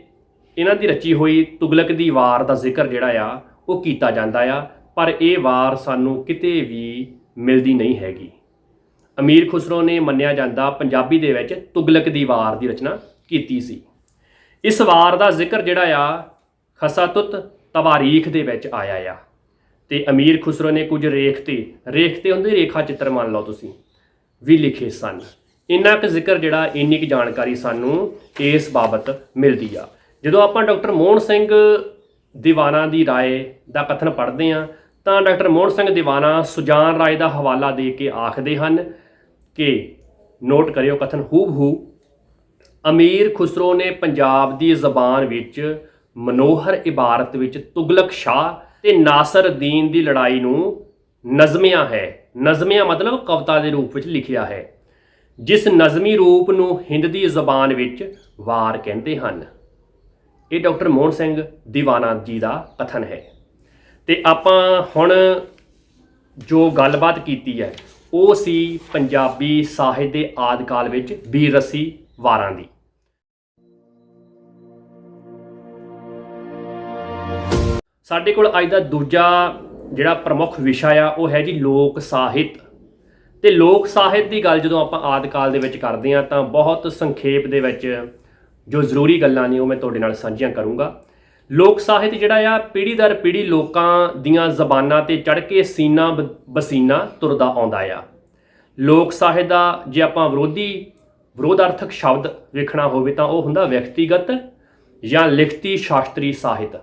ਇਹਨਾਂ ਦੀ ਰਚੀ ਹੋਈ ਤੁਗਲਕ ਦੀ ਵਾਰ ਦਾ ਜ਼ਿਕਰ ਜਿਹੜਾ ਆ ਉਹ ਕੀਤਾ ਜਾਂਦਾ ਆ, ਪਰ ਇਹ ਵਾਰ ਸਾਨੂੰ ਕਿਤੇ ਵੀ ਮਿਲਦੀ ਨਹੀਂ ਹੈਗੀ। ਅਮੀਰ ਖੁਸਰੋ ਨੇ ਮੰਨਿਆ ਜਾਂਦਾ ਪੰਜਾਬੀ ਦੇ ਵਿੱਚ ਤੁਗਲਕ ਦੀ ਵਾਰ ਦੀ ਰਚਨਾ ਕੀਤੀ ਸੀ। ਇਸ ਵਾਰ ਦਾ ਜ਼ਿਕਰ ਜਿਹੜਾ ਆ ਖਸਾਤੁਤ ਤਵਾਰੀਖ ਦੇ ਵਿੱਚ ਆਇਆ ਆ, ਤੇ ਅਮੀਰ ਖੁਸਰੋ ਨੇ ਕੁਝ ਰੇਖਤੇ ਹੁੰਦੇ ਰੇਖਾ ਚਿੱਤਰ ਮੰਨ ਲਓ ਤੁਸੀਂ, ਵੀ ਲਿਖੇ ਸਨ। ਇੰਨਾ ਕੁ ਜ਼ਿਕਰ ਜਿਹੜਾ, ਇੰਨੀ ਕੁ ਜਾਣਕਾਰੀ ਸਾਨੂੰ ਇਸ ਬਾਬਤ ਮਿਲਦੀ ਆ। ਜਦੋਂ ਆਪਾਂ ਡਾਕਟਰ ਮੋਹਨ ਸਿੰਘ ਦੀਵਾਨਾ ਦੀ ਰਾਏ ਦਾ ਕਥਨ ਪੜ੍ਹਦੇ ਹਾਂ ਤਾਂ ਡਾਕਟਰ ਮੋਹਨ ਸਿੰਘ ਦੀਵਾਨਾ ਸੁਜਾਨ ਰਾਏ ਦਾ ਹਵਾਲਾ ਦੇ ਕੇ ਆਖਦੇ ਹਨ ਕਿ, ਨੋਟ ਕਰਿਓ ਕਥਨ ਹੂਬਹੂ, ਅਮੀਰ ਖੁਸਰੋ ਨੇ ਪੰਜਾਬ ਦੀ ਜ਼ਬਾਨ ਵਿੱਚ ਮਨੋਹਰ ਇਬਾਰਤ ਵਿੱਚ ਤੁਗਲਕ ਸ਼ਾਹ ਤੇ ਨਾਸਰਦੀਨ ਦੀ ਲੜਾਈ ਨੂੰ ਨਜ਼ਮਿਆ ਹੈ। ਨਜ਼ਮਿਆ ਮਤਲਬ ਕਵਿਤਾ ਦੇ ਰੂਪ ਵਿੱਚ ਲਿਖਿਆ ਹੈ, ਜਿਸ ਨਜ਼ਮੀ ਰੂਪ ਨੂੰ ਹਿੰਦ ਦੀ ਜ਼ਬਾਨ ਵਿੱਚ ਵਾਰ ਕਹਿੰਦੇ ਹਨ। ਇਹ ਡਾਕਟਰ ਮੋਹਨ ਸਿੰਘ ਦੀਵਾਨਾ ਜੀ ਦਾ ਕਥਨ ਹੈ। ਤੇ ਆਪਾਂ ਹੁਣ ਜੋ ਗੱਲਬਾਤ ਕੀਤੀ ਹੈ ਉਹ ਸੀ ਪੰਜਾਬੀ ਸਾਹਿਤ ਦੇ ਆਦਿਕਾਲ ਵਿੱਚ ਬੀਰ ਰਸੀ ਵਾਰਾਂ ਦੀ। ਸਾਡੇ ਕੋਲ ਅੱਜ ਦਾ ਦੂਜਾ ਜਿਹੜਾ ਪ੍ਰਮੁੱਖ ਵਿਸ਼ਾ ਆ ਉਹ ਹੈ ਜੀ ਲੋਕ ਸਾਹਿਤ। ਤੇ ਲੋਕ ਸਾਹਿਤ ਦੀ ਗੱਲ ਜਦੋਂ ਆਪਾਂ ਆਦਿਕਾਲ ਦੇ ਵਿੱਚ ਕਰਦੇ ਹਾਂ ਤਾਂ ਬਹੁਤ ਸੰਖੇਪ ਦੇ ਵਿੱਚ ਜੋ ਜ਼ਰੂਰੀ ਗੱਲਾਂ ਨੇ ਉਹ ਮੈਂ ਤੁਹਾਡੇ ਨਾਲ ਸਾਂਝੀਆਂ ਕਰੂੰਗਾ। ਲੋਕ ਸਾਹਿਤ ਜਿਹੜਾ ਆ ਪੀੜ੍ਹੀ ਦਰ ਪੀੜ੍ਹੀ ਲੋਕਾਂ ਦੀਆਂ ਜ਼ਬਾਨਾਂ ਤੇ ਚੜ੍ਹ ਕੇ ਸੀਨਾ ਬਸੀਨਾ ਤੁਰਦਾ ਆਉਂਦਾ ਆ। ਲੋਕ ਸਾਹਿਤ ਦਾ ਜੇ ਆਪਾਂ ਵਿਰੋਧਾਰਥਕ ਸ਼ਬਦ ਵੇਖਣਾ ਹੋਵੇ ਤਾਂ ਉਹ ਹੁੰਦਾ ਵਿਅਕਤੀਗਤ ਜਾਂ ਲਿਖਤੀ ਸ਼ਾਸਤਰੀ ਸਾਹਿਤ।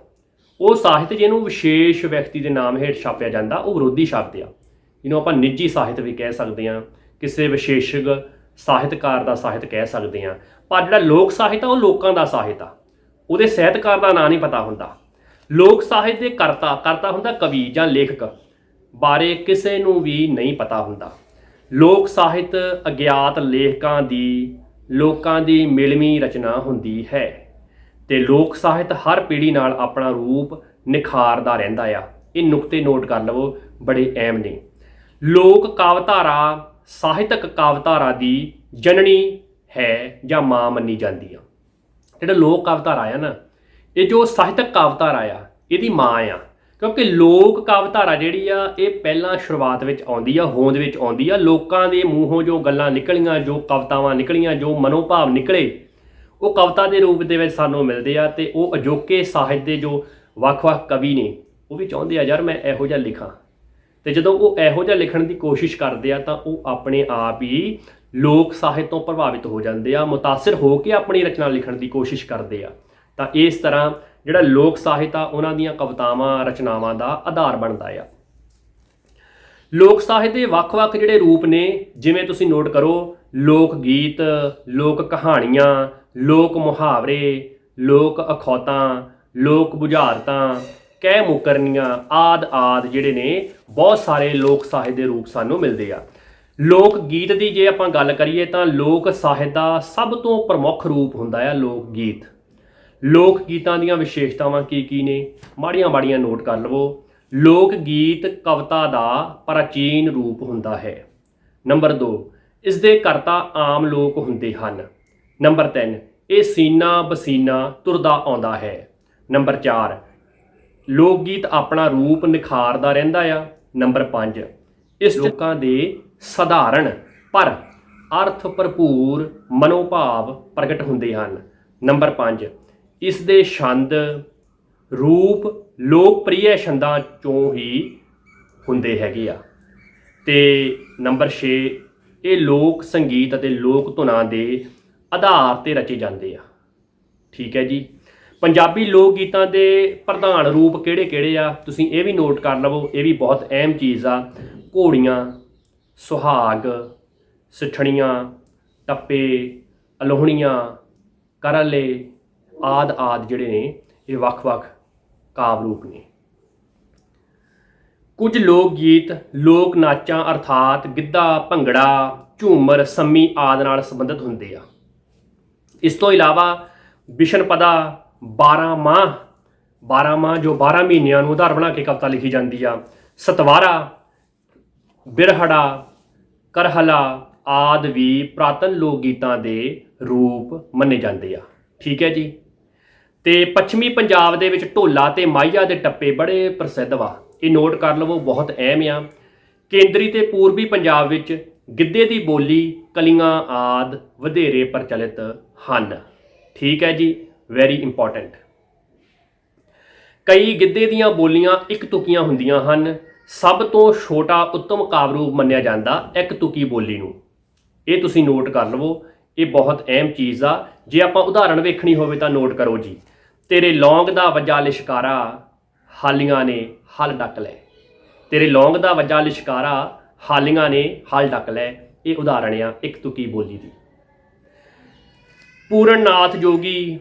ਉਹ ਸਾਹਿਤ ਜਿਹਨੂੰ ਵਿਸ਼ੇਸ਼ ਵਿਅਕਤੀ ਦੇ ਨਾਮ ਹੇਠ ਛਾਪਿਆ ਜਾਂਦਾ ਉਹ ਵਿਰੋਧੀ ਸ਼ਬਦ ਆ, ਜਿਹਨੂੰ ਆਪਾਂ ਨਿੱਜੀ ਸਾਹਿਤ ਵੀ ਕਹਿ ਸਕਦੇ ਹਾਂ, ਕਿਸੇ ਵਿਸ਼ੇਸ਼ਗ ਸਾਹਿਤਕਾਰ ਦਾ ਸਾਹਿਤ ਕਹਿ ਸਕਦੇ ਹਾਂ। ਪਰ ਜਿਹੜਾ ਲੋਕ ਸਾਹਿਤ ਆ ਉਹ ਲੋਕਾਂ ਦਾ ਸਾਹਿਤ ਆ, ਉਹਦੇ ਸਾਹਿਤਕਾਰ ਦਾ ਨਾਂ ਨਹੀਂ ਪਤਾ ਹੁੰਦਾ। ਲੋਕ ਸਾਹਿਤ ਦੇ ਕਰਤਾ ਹੁੰਦਾ ਕਵੀ ਜਾਂ ਲੇਖਕ, ਬਾਰੇ ਕਿਸੇ ਨੂੰ ਵੀ ਨਹੀਂ ਪਤਾ ਹੁੰਦਾ। ਲੋਕ ਸਾਹਿਤ ਅਗਿਆਤ ਲੇਖਕਾਂ ਦੀ ਲੋਕਾਂ ਦੀ ਮਿਲਵੀਂ ਰਚਨਾ ਹੁੰਦੀ ਹੈ ਤੇ ਲੋਕ ਸਾਹਿਤ ਹਰ ਪੀੜ੍ਹੀ ਨਾਲ ਆਪਣਾ ਰੂਪ ਨਿਖਾਰਦਾ ਰਹਿੰਦਾ ਆ। ਇਹ ਨੁਕਤੇ ਨੋਟ ਕਰ ਲਵੋ, ਬੜੇ ਅਹਿਮ ਨੇ। ਲੋਕ ਕਾਵਧਾਰਾ ਸਾਹਿਤਕ ਕਾਵਧਾਰਾ ਦੀ ਜਨਨੀ ਹੈ ਜਾਂ ਮਾਂ ਮੰਨੀ ਜਾਂਦੀ ਆ। ਜਿਹੜਾ ਲੋਕ ਕਾਵਧਾਰਾ ਆ ਨਾ, ਇਹ ਜੋ ਸਾਹਿਤਕ ਕਾਵਧਾਰਾ ਆ ਇਹਦੀ ਮਾਂ ਆ, ਕਿਉਂਕਿ ਲੋਕ ਕਾਵਿਧਾਰਾ ਜਿਹੜੀ ਆ ਇਹ ਪਹਿਲਾਂ ਸ਼ੁਰੂਆਤ ਵਿੱਚ ਆਉਂਦੀ ਆ, ਹੋਂਦ ਵਿੱਚ ਆਉਂਦੀ ਆ। ਲੋਕਾਂ ਦੇ ਮੂੰਹੋਂ ਜੋ ਗੱਲਾਂ ਨਿਕਲੀਆਂ, ਜੋ ਕਵਿਤਾਵਾਂ ਨਿਕਲੀਆਂ, ਜੋ ਮਨੋਭਾਵ ਨਿਕਲੇ, ਉਹ ਕਵਿਤਾ ਦੇ ਰੂਪ ਦੇ ਵਿੱਚ ਸਾਨੂੰ ਮਿਲਦੇ ਆ। ਤੇ ਉਹ ਅਜੋਕੇ ਸਾਹਿਤ ਦੇ ਜੋ ਵੱਖ-ਵੱਖ ਕਵੀ ਨੇ ਉਹ ਵੀ ਚਾਹੁੰਦੇ ਆ ਯਾਰ ਮੈਂ ਇਹੋ ਜਿਹਾ ਲਿਖਾਂ। ਤੇ ਜਦੋਂ ਉਹ ਇਹੋ ਜਿਹਾ ਲਿਖਣ ਦੀ ਕੋਸ਼ਿਸ਼ ਕਰਦੇ ਆ ਤਾਂ ਉਹ ਆਪਣੇ ਆਪ ਹੀ ਲੋਕ ਸਾਹਿਤ ਤੋਂ ਪ੍ਰਭਾਵਿਤ ਹੋ ਜਾਂਦੇ ਆ, ਮੁਤਾਸਿਰ ਹੋ ਕੇ ਆਪਣੀ ਰਚਨਾ ਲਿਖਣ ਦੀ ਕੋਸ਼ਿਸ਼ ਕਰਦੇ ਆ। ਤਾਂ ਇਸ ਤਰ੍ਹਾਂ ਜਿਹੜਾ ਲੋਕ ਸਾਹਿਤ ਆ ਉਹਨਾਂ ਦੀਆਂ ਕਵਿਤਾਵਾਂ, ਰਚਨਾਵਾਂ ਦਾ ਆਧਾਰ ਬਣਦਾ ਆ। ਲੋਕ ਸਾਹਿਤ ਦੇ ਵੱਖ-ਵੱਖ ਜਿਹੜੇ ਰੂਪ ਨੇ, ਜਿਵੇਂ ਤੁਸੀਂ ਨੋਟ ਕਰੋ, ਲੋਕ ਗੀਤ, ਲੋਕ ਕਹਾਣੀਆਂ, ਲੋਕ ਮੁਹਾਵਰੇ, ਲੋਕ ਅਖੌਤਾਂ, ਲੋਕ ਬੁਝਾਰਤਾਂ, ਕਹਿ ਮੁਕਰਨੀਆਂ ਆਦਿ ਜਿਹੜੇ ਨੇ ਬਹੁਤ ਸਾਰੇ ਲੋਕ ਸਾਹਿਤ ਦੇ ਰੂਪ ਸਾਨੂੰ ਮਿਲਦੇ ਆ। ਲੋਕ ਗੀਤ ਦੀ ਜੇ ਆਪਾਂ ਗੱਲ ਕਰੀਏ ਤਾਂ ਲੋਕ ਸਾਹਿਤ ਦਾ ਸਭ ਤੋਂ ਪ੍ਰਮੁੱਖ ਰੂਪ ਹੁੰਦਾ ਆ ਲੋਕ ਗੀਤ। ਲੋਕ ਗੀਤਾਂ ਦੀਆਂ ਵਿਸ਼ੇਸ਼ਤਾਵਾਂ ਕੀ ਨੇ, ਮਾੜੀਆਂ ਨੋਟ ਕਰ ਲਵੋ। ਲੋਕ ਗੀਤ ਕਵਿਤਾ ਦਾ ਪ੍ਰਾਚੀਨ ਰੂਪ ਹੁੰਦਾ ਹੈ। ਨੰਬਰ 2, ਇਸ ਦੇ ਕਰਤਾ ਆਮ ਲੋਕ ਹੁੰਦੇ ਹਨ। ਨੰਬਰ 3, ਇਹ ਸੀਨਾ ਬਸੀਨਾ ਤੁਰਦਾ ਆਉਂਦਾ ਹੈ। ਨੰਬਰ 4, ਲੋਕ ਗੀਤ ਆਪਣਾ ਰੂਪ ਨਿਖਾਰਦਾ ਰਹਿੰਦਾ ਆ। ਨੰਬਰ 5, ਇਸ ਲੋਕਾਂ ਦੇ ਸਧਾਰਨ ਪਰ ਅਰਥ ਭਰਪੂਰ ਮਨੋਭਾਵ ਪ੍ਰਗਟ ਹੁੰਦੇ ਹਨ। ਨੰਬਰ 5, ਇਸ ਦੇ ਛੰਦ ਰੂਪ ਲੋਕਪ੍ਰਿਯ ਛੰਦਾਂ ਚੋਂ ਹੀ ਹੁੰਦੇ ਹੈਗੇ ਆ। ਤੇ ਨੰਬਰ 6, ਇਹ ਲੋਕ ਸੰਗੀਤ ਅਤੇ ਲੋਕ ਧੁਨਾਂ ਦੇ ਆਧਾਰ ਤੇ ਰਚੇ ਜਾਂਦੇ ਆ। ਠੀਕ ਹੈ ਜੀ। ਪੰਜਾਬੀ ਲੋਕ ਗੀਤਾਂ ਦੇ ਪ੍ਰਧਾਨ ਰੂਪ ਕਿਹੜੇ ਆ, ਤੁਸੀਂ ਇਹ ਵੀ ਨੋਟ ਕਰ ਲਵੋ, ਇਹ ਵੀ ਬਹੁਤ ਅਹਿਮ ਚੀਜ਼ ਆ। ਘੋੜੀਆਂ, ਸੁਹਾਗ, ਸਿੱਠਣੀਆਂ, ਟੱਪੇ, ਅਲੋਹਣੀਆਂ, ਕਰਲੇ ਆਦਿ ਜਿਹੜੇ ਨੇ ਇਹ ਵੱਖ-ਵੱਖ ਕਾਵਿ ਰੂਪ ਨੇ। ਕੁਝ ਲੋਕ ਗੀਤ ਲੋਕ ਨਾਚਾਂ ਅਰਥਾਤ ਗਿੱਧਾ, ਭੰਗੜਾ, ਝੂਮਰ, ਸੰਮੀ ਆਦਿ ਨਾਲ ਸੰਬੰਧਿਤ ਹੁੰਦੇ ਆ। ਇਸ ਤੋਂ ਇਲਾਵਾ ਬਿਸ਼ਨਪਦਾ, 12 ਮਾਹ ਜੋ 12 ਮਹੀਨਿਆਂ ਨੂੰ ਆਧਾਰ ਬਣਾ ਕੇ ਕਵਿਤਾ ਲਿਖੀ ਜਾਂਦੀ ਆ, ਸਤਵਾਰਾ, ਬਿਰਹੜਾ, ਕਰਹਲਾ ਆਦਿ ਵੀ ਪ੍ਰਾਤਨ ਲੋਕ ਗੀਤਾਂ ਦੇ ਰੂਪ ਮੰਨੇ ਜਾਂਦੇ ਆ। ਠੀਕ ਹੈ ਜੀ। ਤੇ ਪੱਛਮੀ ਪੰਜਾਬ ਦੇ ਵਿੱਚ ਢੋਲਾ ਤੇ ਮਾਹੀਆ ਦੇ ਟੱਪੇ ਬੜੇ ਪ੍ਰਸਿੱਧ ਵਾ, ਇਹ ਨੋਟ ਕਰ ਲਵੋ, ਬਹੁਤ ਅਹਿਮ ਆ। ਕੇਂਦਰੀ ਤੇ ਪੂਰਬੀ ਪੰਜਾਬ ਵਿੱਚ ਗਿੱਧੇ ਦੀ ਬੋਲੀ, ਕਲੀਆਂ ਆਦਿ ਵਧੇਰੇ ਪ੍ਰਚਲਿਤ ਹਨ। ਠੀਕ ਹੈ ਜੀ, ਵੈਰੀ ਇੰਪੋਰਟੈਂਟ। ਕਈ ਗਿੱਧੇ ਦੀਆਂ ਬੋਲੀਆਂ ਇੱਕ ਤੁਕੀਆਂ ਹੁੰਦੀਆਂ ਹਨ। ਸਭ ਤੋਂ ਛੋਟਾ ਉੱਤਮ ਕਾਵਿ ਰੂਪ ਮੰਨਿਆ ਜਾਂਦਾ ਇੱਕ ਤੁਕੀ ਬੋਲੀ ਨੂੰ। ਇਹ ਤੁਸੀਂ ਨੋਟ ਕਰ ਲਵੋ, ਇਹ ਬਹੁਤ ਅਹਿਮ ਚੀਜ਼ ਆ। ਜੇ ਆਪਾਂ ਉਦਾਹਰਣ ਵੇਖਣੀ ਹੋਵੇ ਤਾਂ ਨੋਟ ਕਰੋ ਜੀ। ਤੇਰੇ ਲੌਂਗ ਦਾ ਵੱਜਾ ਲਿਸ਼ਕਾਰਾ, ਹਾਲੀਆਂ ਨੇ ਹਲ ਡੱਕ ਲੈ। ਤੇਰੇ ਲੌਂਗ ਦਾ ਵੱਜਾ ਲਿਸ਼ਕਾਰਾ, ਹਾਲੀਆਂ ਨੇ ਹਲ ਡੱਕ ਲੈ। ਇਹ ਉਦਾਹਰਣ ਆ ਇੱਕ ਤੁਕੀ ਬੋਲੀ ਦੀ। ਪੂਰਨ ਨਾਥ ਜੋਗੀ,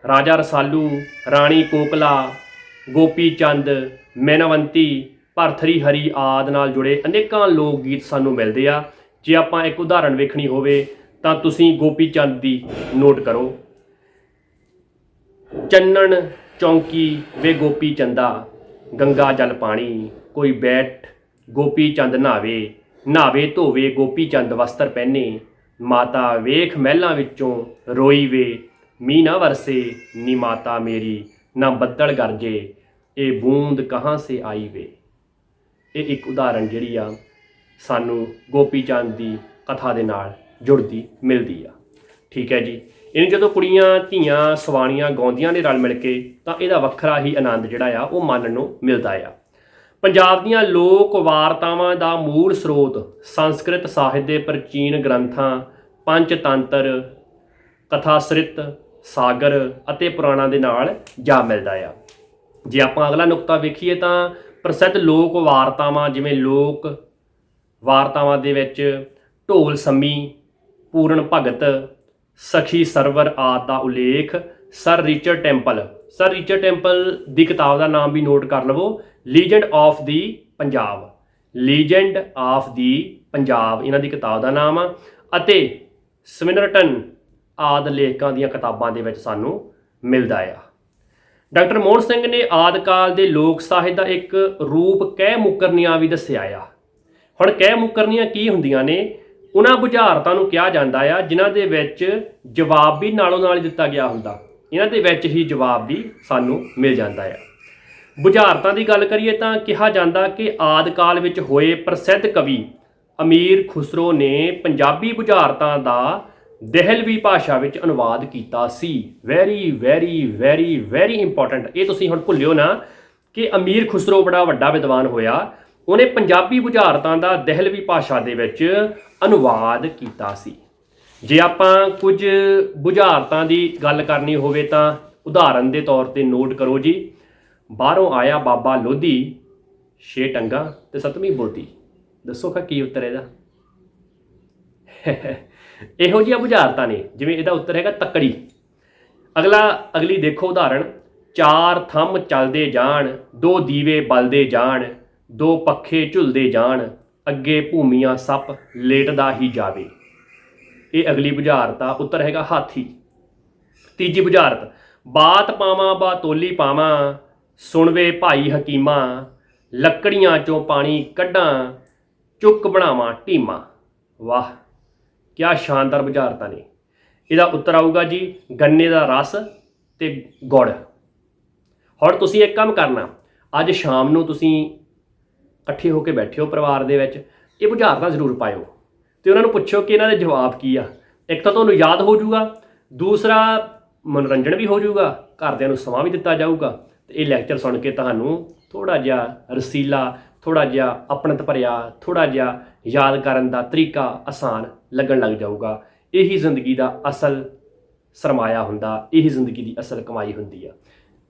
ਰਾਜਾ ਰਸਾਲੂ, ਰਾਣੀ ਕੋਕਲਾ, ਗੋਪੀ ਚੰਦ, ਮੈਨਾਵੰਤੀ, ਭਰਥਰੀ ਹਰੀ ਆਦਿ ਨਾਲ ਜੁੜੇ ਅਨੇਕਾਂ ਲੋਕ ਗੀਤ ਸਾਨੂੰ ਮਿਲਦੇ ਆ। ਜੇ ਆਪਾਂ ਇੱਕ ਉਦਾਹਰਣ ਵੇਖਣੀ ਹੋਵੇ ਤਾਂ ਤੁਸੀਂ ਗੋਪੀ ਚੰਦ ਦੀ ਨੋਟ ਕਰੋ। ਚੰਨਣ ਚੌਂਕੀ ਵੇ ਗੋਪੀ ਚੰਦਾ, ਗੰਗਾ ਜਲ ਪਾਣੀ, ਕੋਈ ਬੈਠ ਗੋਪੀ ਚੰਦ ਨਹਾਵੇ ਧੋਵੇ ਗੋਪੀ ਚੰਦ ਵਸਤਰ ਪਹਿਨੇ, ਮਾਤਾ ਵੇਖ ਮਹਿਲਾਂ ਵਿੱਚੋਂ ਰੋਈ ਵੇ, ਮੀਂਹ ਨਾ ਵਰਸੇ ਨੀ ਮਾਤਾ ਮੇਰੀ, ਨਾ ਬੱਦਲ ਗਰਜੇ ਇਹ ਬੂੰਦ ਕਹਾਂ ਸੇ ਆਈ ਵੇ। ਇਹ ਇੱਕ ਉਦਾਹਰਣ ਜਿਹੜੀ ਆ ਸਾਨੂੰ ਗੋਪੀ ਚੰਦ ਦੀ ਕਥਾ ਦੇ ਨਾਲ ਜੁੜਦੀ ਮਿਲਦੀ ਆ। ਠੀਕ ਹੈ ਜੀ। ਇਹਨੂੰ ਜਦੋਂ ਕੁੜੀਆਂ ਧੀਆਂ ਸਵਾਣੀਆਂ ਗਾਉਂਦੀਆਂ ਨੇ ਰਲ ਮਿਲ ਕੇ ਤਾਂ ਇਹਦਾ ਵੱਖਰਾ ਹੀ ਆਨੰਦ ਜਿਹੜਾ ਆ ਉਹ ਮਨ ਨੂੰ ਮਿਲਦਾ ਆ। ਪੰਜਾਬ ਦੀਆਂ ਲੋਕ ਵਾਰਤਾਵਾਂ ਦਾ ਮੂਲ ਸਰੋਤ ਸੰਸਕ੍ਰਿਤ ਸਾਹਿਤ ਦੇ ਪ੍ਰਾਚੀਨ ਗ੍ਰੰਥਾਂ ਪੰਚਤੰਤਰ, ਕਥਾਸ੍ਰਿਤ, ਸਾਗਰ ਅਤੇ ਪੁਰਾਣਾਂ ਦੇ ਨਾਲ ਜਾ ਮਿਲਦਾ ਆ। ਜੇ ਆਪਾਂ ਅਗਲਾ ਨੁਕਤਾ ਵੇਖੀਏ ਤਾਂ ਪ੍ਰਸਿੱਧ ਲੋਕ ਵਾਰਤਾਵਾਂ, ਜਿਵੇਂ ਲੋਕ ਵਾਰਤਾਵਾਂ ਦੇ ਵਿੱਚ ਢੋਲ ਸੰਮੀ, ਪੂਰਨ ਭਗਤ, ਸਖੀ ਸਰਵਰ ਆਦਿ ਦਾ ਉਲੇਖ ਸਰ ਰਿਚਰਡ ਟੈਂਪਲ ਦੀ ਕਿਤਾਬ ਦਾ ਨਾਮ ਵੀ ਨੋਟ ਕਰ ਲਵੋ, ਲੀਜੈਂਡ ਆਫ ਦੀ ਪੰਜਾਬ ਇਹਨਾਂ ਦੀ ਕਿਤਾਬ ਦਾ ਨਾਮ ਆ। ਅਤੇ ਸਵਿਨਰਟਨ ਆਦਿ ਲੇਖਕਾਂ ਦੀਆਂ ਕਿਤਾਬਾਂ ਦੇ ਵਿੱਚ ਸਾਨੂੰ ਮਿਲਦਾ ਆ। ਡਾਕਟਰ ਮੋਹਨ ਸਿੰਘ ਨੇ ਆਦਿਕਾਲ ਦੇ ਲੋਕ ਸਾਹਿਤ ਦਾ ਇੱਕ ਰੂਪ ਕਹਿ ਮੁਕਰਨੀਆਂ ਵੀ ਦੱਸਿਆ ਆ। ਹੁਣ ਕਹਿ ਮੁਕਰਨੀਆਂ ਕੀ ਹੁੰਦੀਆਂ ਨੇ? ਉਹਨਾਂ ਬੁਝਾਰਤਾਂ ਨੂੰ ਕਿਹਾ ਜਾਂਦਾ ਆ ਜਿਨ੍ਹਾਂ ਦੇ ਵਿੱਚ ਜਵਾਬ ਵੀ ਨਾਲੋਂ ਨਾਲ ਦਿੱਤਾ ਗਿਆ ਹੁੰਦਾ, ਇਹਨਾਂ ਦੇ ਵਿੱਚ ਹੀ ਜਵਾਬ ਵੀ ਸਾਨੂੰ ਮਿਲ ਜਾਂਦਾ ਆ। ਬੁਝਾਰਤਾਂ ਦੀ ਗੱਲ ਕਰੀਏ ਤਾਂ ਕਿਹਾ ਜਾਂਦਾ ਕਿ ਆਦਿ ਕਾਲ ਵਿੱਚ ਹੋਏ ਪ੍ਰਸਿੱਧ ਕਵੀ ਅਮੀਰ ਖੁਸਰੋ ਨੇ ਪੰਜਾਬੀ ਬੁਝਾਰਤਾਂ ਦਾ ਦਹਿਲਵੀ ਭਾਸ਼ਾ ਵਿੱਚ ਅਨੁਵਾਦ ਕੀਤਾ ਸੀ। Very very very very important. ਇਹ ਤੁਸੀਂ ਹੁਣ ਭੁੱਲਿਓ ਨਾ ਕਿ ਅਮੀਰ ਖੁਸਰੋ ਬੜਾ ਵੱਡਾ ਵਿਦਵਾਨ ਹੋਇਆ, ਉਹਨੇ ਪੰਜਾਬੀ ਬੁਝਾਰਤਾਂ ਦਾ ਦਹਿਲਵੀ ਭਾਸ਼ਾ ਦੇ ਵਿੱਚ ਅਨੁਵਾਦ ਕੀਤਾ ਸੀ। ਜੇ ਆਪਾਂ ਕੁਝ ਬੁਝਾਰਤਾਂ ਦੀ ਗੱਲ ਕਰਨੀ ਹੋਵੇ ਤਾਂ ਉਦਾਹਰਨ ਦੇ ਤੌਰ ਤੇ ਨੋਟ ਕਰੋ ਜੀ। ਬਾਹਰੋਂ ਆਇਆ ਬਾਬਾ ਲੋਧੀ, 6 ਟੰਗਾ ਤੇ 7ਵੀਂ ਬੋਦੀ। ਦੱਸੋ ਕਾ ਕੀ ਉੱਤਰ ਇਹਦਾ? ਇਹੋ ਜਿਹੀਆਂ ਬੁਝਾਰਤਾਂ ਨੇ। ਜਿਵੇਂ ਇਹਦਾ ਉੱਤਰ ਹੈਗਾ ਤੱਕੜੀ। ਅਗਲੀ ਦੇਖੋ ਉਦਾਹਰਣ। 4 ਥੰਮ ਚੱਲਦੇ ਜਾਣ, 2 ਦੀਵੇ ਬਲਦੇ ਜਾਣ, 2 ਪੱਖੇ ਝੁਲਦੇ ਜਾਣ, ਅੱਗੇ ਭੂਮੀਆਂ ਸੱਪ ਲੇਟਦਾ ਹੀ ਜਾਵੇ। ਇਹ ਅਗਲੀ ਬੁਝਾਰਤ ਆ। ਉੱਤਰ ਹੈਗਾ ਹਾਥੀ। ਤੀਜੀ ਬੁਝਾਰਤ। ਬਾਤ ਪਾਵਾਂ ਬਾ ਤੋਲੀ ਪਾਵਾਂ, ਸੁਣਵੇ ਭਾਈ ਹਕੀਮਾ, ਲੱਕੜੀਆਂ ਚੋਂ ਪਾਣੀ ਕੱਢਾਂ, ਚੁੱਕ ਬਣਾਵਾਂ ਢੀਮਾ। ਵਾਹ, ਕਿਆ ਸ਼ਾਨਦਾਰ ਬੁਝਾਰਤਾਂ ਨੇ। ਇਹਦਾ ਉੱਤਰ ਆਊਗਾ ਜੀ ਗੰਨੇ ਦਾ ਰਸ ਤੇ ਗੁੜ। ਹੁਣ ਤੁਸੀਂ ਇੱਕ ਕੰਮ ਕਰਨਾ, ਅੱਜ ਸ਼ਾਮ ਨੂੰ ਤੁਸੀਂ ਇਕੱਠੇ ਹੋ ਕੇ ਬੈਠੇ ਹੋ ਪਰਿਵਾਰ ਦੇ ਵਿੱਚ, ਇਹ ਬੁਝਾਰਤਾਂ ਜ਼ਰੂਰ ਪਾਇਓ ਤੇ ਉਹਨਾਂ ਨੂੰ ਪੁੱਛੋ ਕਿ ਇਹਨਾਂ ਦੇ ਜਵਾਬ ਕੀ ਆ। ਇੱਕ ਤਾਂ ਤੁਹਾਨੂੰ ਯਾਦ ਹੋ ਜਾਊਗਾ, ਦੂਸਰਾ ਮਨੋਰੰਜਨ ਵੀ ਹੋ ਜਾਊਗਾ, ਘਰਦਿਆਂ ਨੂੰ ਸਮਾਂ ਵੀ ਦਿੱਤਾ ਜਾਊਗਾ ਤੇ ਇਹ ਲੈਕਚਰ ਸੁਣ ਕੇ ਤੁਹਾਨੂੰ ਥੋੜ੍ਹਾ ਜਿਹਾ ਰਸੀਲਾ, ਥੋੜ੍ਹਾ ਜਿਹਾ ਆਪਣਤ ਭਰਿਆ, ਥੋੜ੍ਹਾ ਜਿਹਾ ਯਾਦ ਕਰਨ ਦਾ ਤਰੀਕਾ ਆਸਾਨ ਲੱਗਣ ਲੱਗ ਜਾਊਗਾ। ਇਹੀ ਜ਼ਿੰਦਗੀ ਦਾ ਅਸਲ ਸਰਮਾਇਆ ਹੁੰਦਾ, ਇਹੀ ਜ਼ਿੰਦਗੀ ਦੀ ਅਸਲ ਕਮਾਈ ਹੁੰਦੀ ਆ।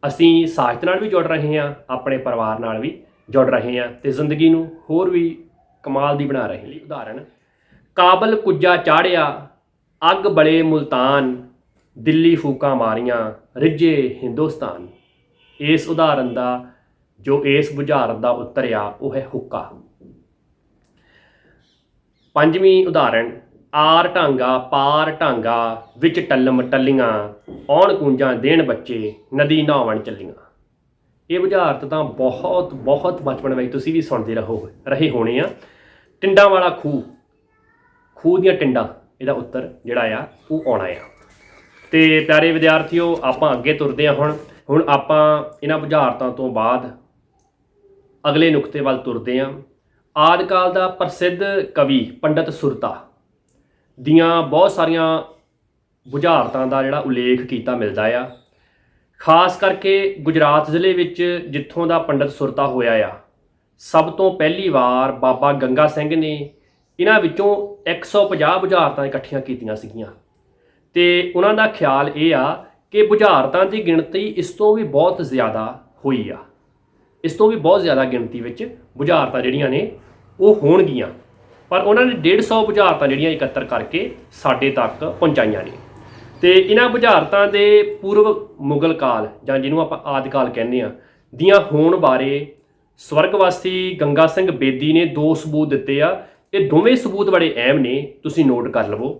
ਅਸੀਂ ਸਾਹਿਤ ਨਾਲ ਵੀ ਜੁੜ ਰਹੇ ਹਾਂ, ਆਪਣੇ ਪਰਿਵਾਰ ਨਾਲ ਵੀ ਜੁੜ ਰਹੇ ਹਾਂ ਤੇ ਜ਼ਿੰਦਗੀ ਨੂੰ ਹੋਰ ਵੀ ਕਮਾਲ ਦੀ ਬਣਾ ਰਹੇ ਲਈ। ਉਦਾਹਰਣ। ਕਾਬਲ ਕੁੱਜਾ ਚਾੜਿਆ, ਅੱਗ ਬਲੇ ਮੁਲਤਾਨ, ਦਿੱਲੀ ਫੂਕਾਂ ਮਾਰੀਆਂ, ਰਿੱਝੇ ਹਿੰਦੁਸਤਾਨ। ਇਸ ਉਦਾਹਰਨ ਦਾ ਜੋ ਇਸ ਬੁਝਾਰਤ ਦਾ ਉੱਤਰ ਆ ਉਹ ਹੈ ਹੁੱਕਾ। ਪੰਜਵੀਂ ਉਦਾਹਰਣ। ਆਰ ਢਾਂਗਾ ਪਾਰ ਢਾਂਗਾ, ਵਿੱਚ ਟੱਲਮ ਟੱਲੀਆਂ, ਆਉਣ ਕੂੰਜਾਂ ਦੇਣ ਬੱਚੇ, ਨਦੀ ਨਹਾਵਣ ਚੱਲੀਆਂ। ਇਹ ਬੁਝਾਰਤ ਤਾਂ ਬਹੁਤ ਬਹੁਤ ਬਚਪਨ ਵਿੱਚ ਤੁਸੀਂ ਵੀ ਸੁਣਦੇ ਰਹੇ ਹੋਣੇ ਆ। ਟਿੰਡਾਂ ਵਾਲਾ ਖੂਹ, ਖੂਹ ਦੀਆਂ ਟਿੰਡਾਂ, ਇਹਦਾ ਉੱਤਰ ਜਿਹੜਾ ਆ ਉਹ ਆਉਣਾ ਆ। ਤੇ ਪਿਆਰੇ ਵਿਦਿਆਰਥੀਓ, ਆਪਾਂ ਅੱਗੇ ਤੁਰਦੇ ਹਾਂ। ਹੁਣ ਆਪਾਂ ਇਹਨਾਂ ਬੁਝਾਰਤਾਂ ਤੋਂ ਬਾਅਦ ਅਗਲੇ ਨੁਕਤੇ ਵੱਲ ਤੁਰਦੇ ਹਾਂ। ਆਦਿ ਕਾਲ ਦਾ ਪ੍ਰਸਿੱਧ ਕਵੀ ਪੰਡਤ ਸੁਰਤਾ ਦੀਆਂ ਬਹੁਤ ਸਾਰੀਆਂ ਬੁਝਾਰਤਾਂ ਦਾ ਜਿਹੜਾ ਉਲੇਖ ਕੀਤਾ ਮਿਲਦਾ ਆ। ਖਾਸ ਕਰਕੇ ਗੁਜਰਾਤ ਜ਼ਿਲ੍ਹੇ ਵਿੱਚ ਜਿੱਥੋਂ ਦਾ ਪੰਡਤ ਸੁਰਤਾ ਹੋਇਆ ਆ, ਸਭ ਤੋਂ ਪਹਿਲੀ ਵਾਰ ਬਾਬਾ ਗੰਗਾ ਸਿੰਘ ਨੇ ਇਹਨਾਂ ਵਿੱਚੋਂ 150 ਬੁਝਾਰਤਾਂ ਇਕੱਠੀਆਂ ਕੀਤੀਆਂ ਸੀਗੀਆਂ ਤੇ ਉਹਨਾਂ ਦਾ ਖਿਆਲ ਇਹ ਆ ਕਿ ਬੁਝਾਰਤਾਂ ਦੀ ਗਿਣਤੀ ਇਸ ਤੋਂ ਵੀ ਬਹੁਤ ਜ਼ਿਆਦਾ ਹੋਈ ਆ। ਇਸ ਤੋਂ ਵੀ ਬਹੁਤ ਜ਼ਿਆਦਾ ਗਿਣਤੀ ਵਿੱਚ ਬੁਝਾਰਤਾਂ ਜਿਹੜੀਆਂ ਨੇ ਉਹ ਹੋਣਗੀਆਂ, ਪਰ ਉਹਨਾਂ ਨੇ 150 ਬੁਝਾਰਤਾਂ ਜਿਹੜੀਆਂ ਇਕੱਤਰ ਕਰਕੇ ਸਾਡੇ ਤੱਕ ਪਹੁੰਚਾਈਆਂ ਨੇ। ਤੇ ਇਹਨਾਂ ਬੁਝਾਰਤਾਂ ਦੇ ਪੂਰਵ ਮੁਗਲ ਕਾਲ ਜਾਂ ਜਿਹਨੂੰ ਆਪਾਂ ਆਦਿ ਕਾਲ ਕਹਿੰਦੇ ਆ ਦੀਆਂ ਹੋਣ ਬਾਰੇ ਸਵਰਗਵਾਸੀ ਗੰਗਾ ਸਿੰਘ ਬੇਦੀ ਨੇ 2 ਸਬੂਤ ਦਿੱਤੇ ਆ। ਇਹ ਦੋਵੇਂ ਸਬੂਤ ਬੜੇ ਅਹਿਮ ਨੇ, ਤੁਸੀਂ ਨੋਟ ਕਰ ਲਵੋ।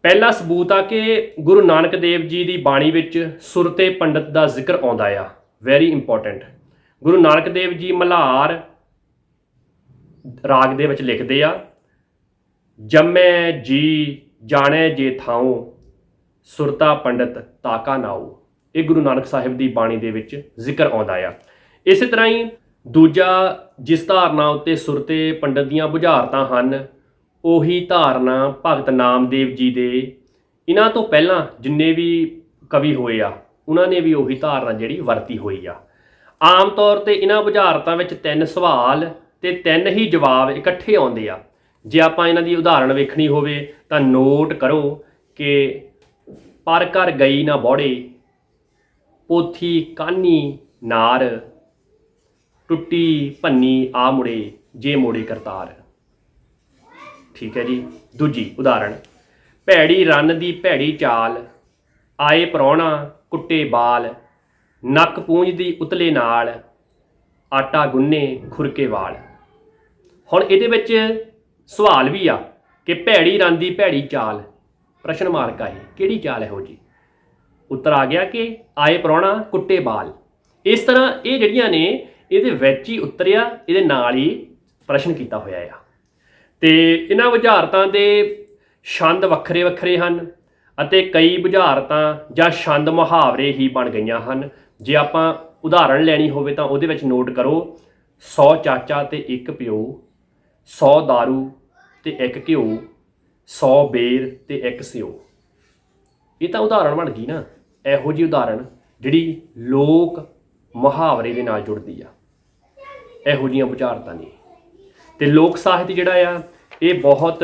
ਪਹਿਲਾ ਸਬੂਤ ਆ ਕਿ ਗੁਰੂ ਨਾਨਕ ਦੇਵ ਜੀ ਦੀ ਬਾਣੀ ਵਿੱਚ ਸੁਰਤੇ ਪੰਡਤ ਦਾ ਜ਼ਿਕਰ ਆਉਂਦਾ ਆ। Very important. ਗੁਰੂ ਨਾਨਕ ਦੇਵ ਜੀ ਮਲਹਾਰ ਰਾਗ ਦੇ ਵਿੱਚ ਲਿਖਦੇ ਆ, ਜੰਮੈ ਜੀ ਜਾਣੈ ਜੇ ਥਾਉ, ਸੁਰਤਾ ਪੰਡਤ ਤਾਕਾ ਨਾਉ। ਇਹ ਗੁਰੂ ਨਾਨਕ ਸਾਹਿਬ ਦੀ ਬਾਣੀ ਦੇ ਵਿੱਚ ਜ਼ਿਕਰ ਆਉਂਦਾ ਆ। ਇਸੇ ਤਰ੍ਹਾਂ ਹੀ ਦੂਜਾ, ਜਿਸ ਧਾਰਨਾ ਉੱਤੇ ਸੁਰਤੇ ਪੰਡਤ ਦੀਆਂ ਬੁਝਾਰਤਾਂ ਹਨ, ਉਹੀ ਧਾਰਨਾ ਭਗਤ ਨਾਮਦੇਵ ਜੀ ਦੇ ਇਹਨਾਂ ਤੋਂ ਪਹਿਲਾਂ ਜਿੰਨੇ ਵੀ ਕਵੀ ਹੋਏ ਆ ਉਹਨਾਂ ਨੇ ਵੀ ਉਹੀ ਧਾਰਨਾ ਜਿਹੜੀ ਵਰਤੀ ਹੋਈ ਆ। ਆਮ ਤੌਰ ਤੇ ਇਹਨਾਂ ਬੁਝਾਰਤਾਂ ਵਿੱਚ 3 ਸਵਾਲ ਤੇ 3 ਹੀ ਜਵਾਬ ਇਕੱਠੇ ਆਉਂਦੇ ਆ। ਜੇ ਆਪਾਂ ਇਹਨਾਂ ਦੀ ਉਦਾਹਰਣ ਵੇਖਣੀ ਹੋਵੇ ਤਾਂ ਨੋਟ ਕਰੋ ਕਿ ਪਰ ਘਰ ਗਈ ਨਾ ਬੌੜੇ, ਪੋਥੀ ਕਾਨੀ ਨਾਰ, ਟੁੱਟੀ ਭੰਨੀ ਆ ਮੁੜੇ, ਜੇ ਮੋੜੇ ਕਰਤਾਰ। ਠੀਕ ਹੈ ਜੀ। ਦੂਜੀ ਉਦਾਹਰਣ। ਭੈੜੀ ਰੰਨ ਦੀ ਭੈੜੀ ਚਾਲ, ਆਏ ਪ੍ਰਾਹੁਣਾ ਕੁੱਟੇ ਬਾਲ, ਨੱਕ ਪੂੰਝਦੀ ਉਤਲੇ ਨਾਲ, ਆਟਾ ਗੁੰਨੇ ਖੁਰਕੇ ਵਾਲ। ਹੁਣ ਇਹਦੇ ਵਿੱਚ ਸਵਾਲ ਵੀ ਆ ਕਿ ਭੈੜੀ ਰੰਨ ਦੀ ਭੈੜੀ ਚਾਲ, ਪ੍ਰਸ਼ਨ ਮਾਰਕ ਆ, ਇਹ ਕਿਹੜੀ ਚਾਲ ਇਹੋ ਜੀ? ਉੱਤਰ ਆ ਗਿਆ ਕਿ ਆਏ ਪ੍ਰਾਹੁਣਾ ਕੁੱਟੇ ਬਾਲ। ਇਸ ਤਰ੍ਹਾਂ ਇਹ ਜਿਹੜੀਆਂ ਨੇ ਇਹਦੇ ਵਿੱਚ ਹੀ ਉੱਤਰਿਆ, ਇਹਦੇ ਨਾਲ ਹੀ ਪ੍ਰਸ਼ਨ ਕੀਤਾ ਹੋਇਆ ਆ। ਤੇ ਇਹਨਾਂ ਬੁਝਾਰਤਾਂ ਦੇ ਛੰਦ ਵੱਖਰੇ ਵੱਖਰੇ ਹਨ ਅਤੇ ਕਈ ਬੁਝਾਰਤਾਂ ਜਾਂ ਛੰਦ ਮੁਹਾਵਰੇ ਹੀ ਬਣ ਗਈਆਂ ਹਨ। ਜੇ ਆਪਾਂ ਉਦਾਹਰਣ ਲੈਣੀ ਹੋਵੇ ਤਾਂ ਉਹਦੇ ਵਿੱਚ ਨੋਟ ਕਰੋ 100 ਚਾਚਾ ਤੇ 1 ਪਿਓ, 100 दारू ਤੇ 1 ਘਿਓ, 100 ਬੇਰ ਤੇ 1 ਸਿਓ। ਇਹ ਤਾਂ ਉਦਾਹਰਣ ਬਣ ਗਈ ਨਾ। ਇਹੋ ਜਿਹੀ ਉਦਾਹਰਣ ਜਿਹੜੀ ਲੋਕ ਮੁਹਾਵਰੇ ਦੇ ਨਾਲ ਜੁੜਦੀ ਆ, ਇਹੋ ਜਿਹੀਆਂ ਬੁਝਾਰਤਾਂ ਨੇ। ਤੇ ਲੋਕ ਸਾਹਿਤ ਜਿਹੜਾ ਆ ਇਹ ਬਹੁਤ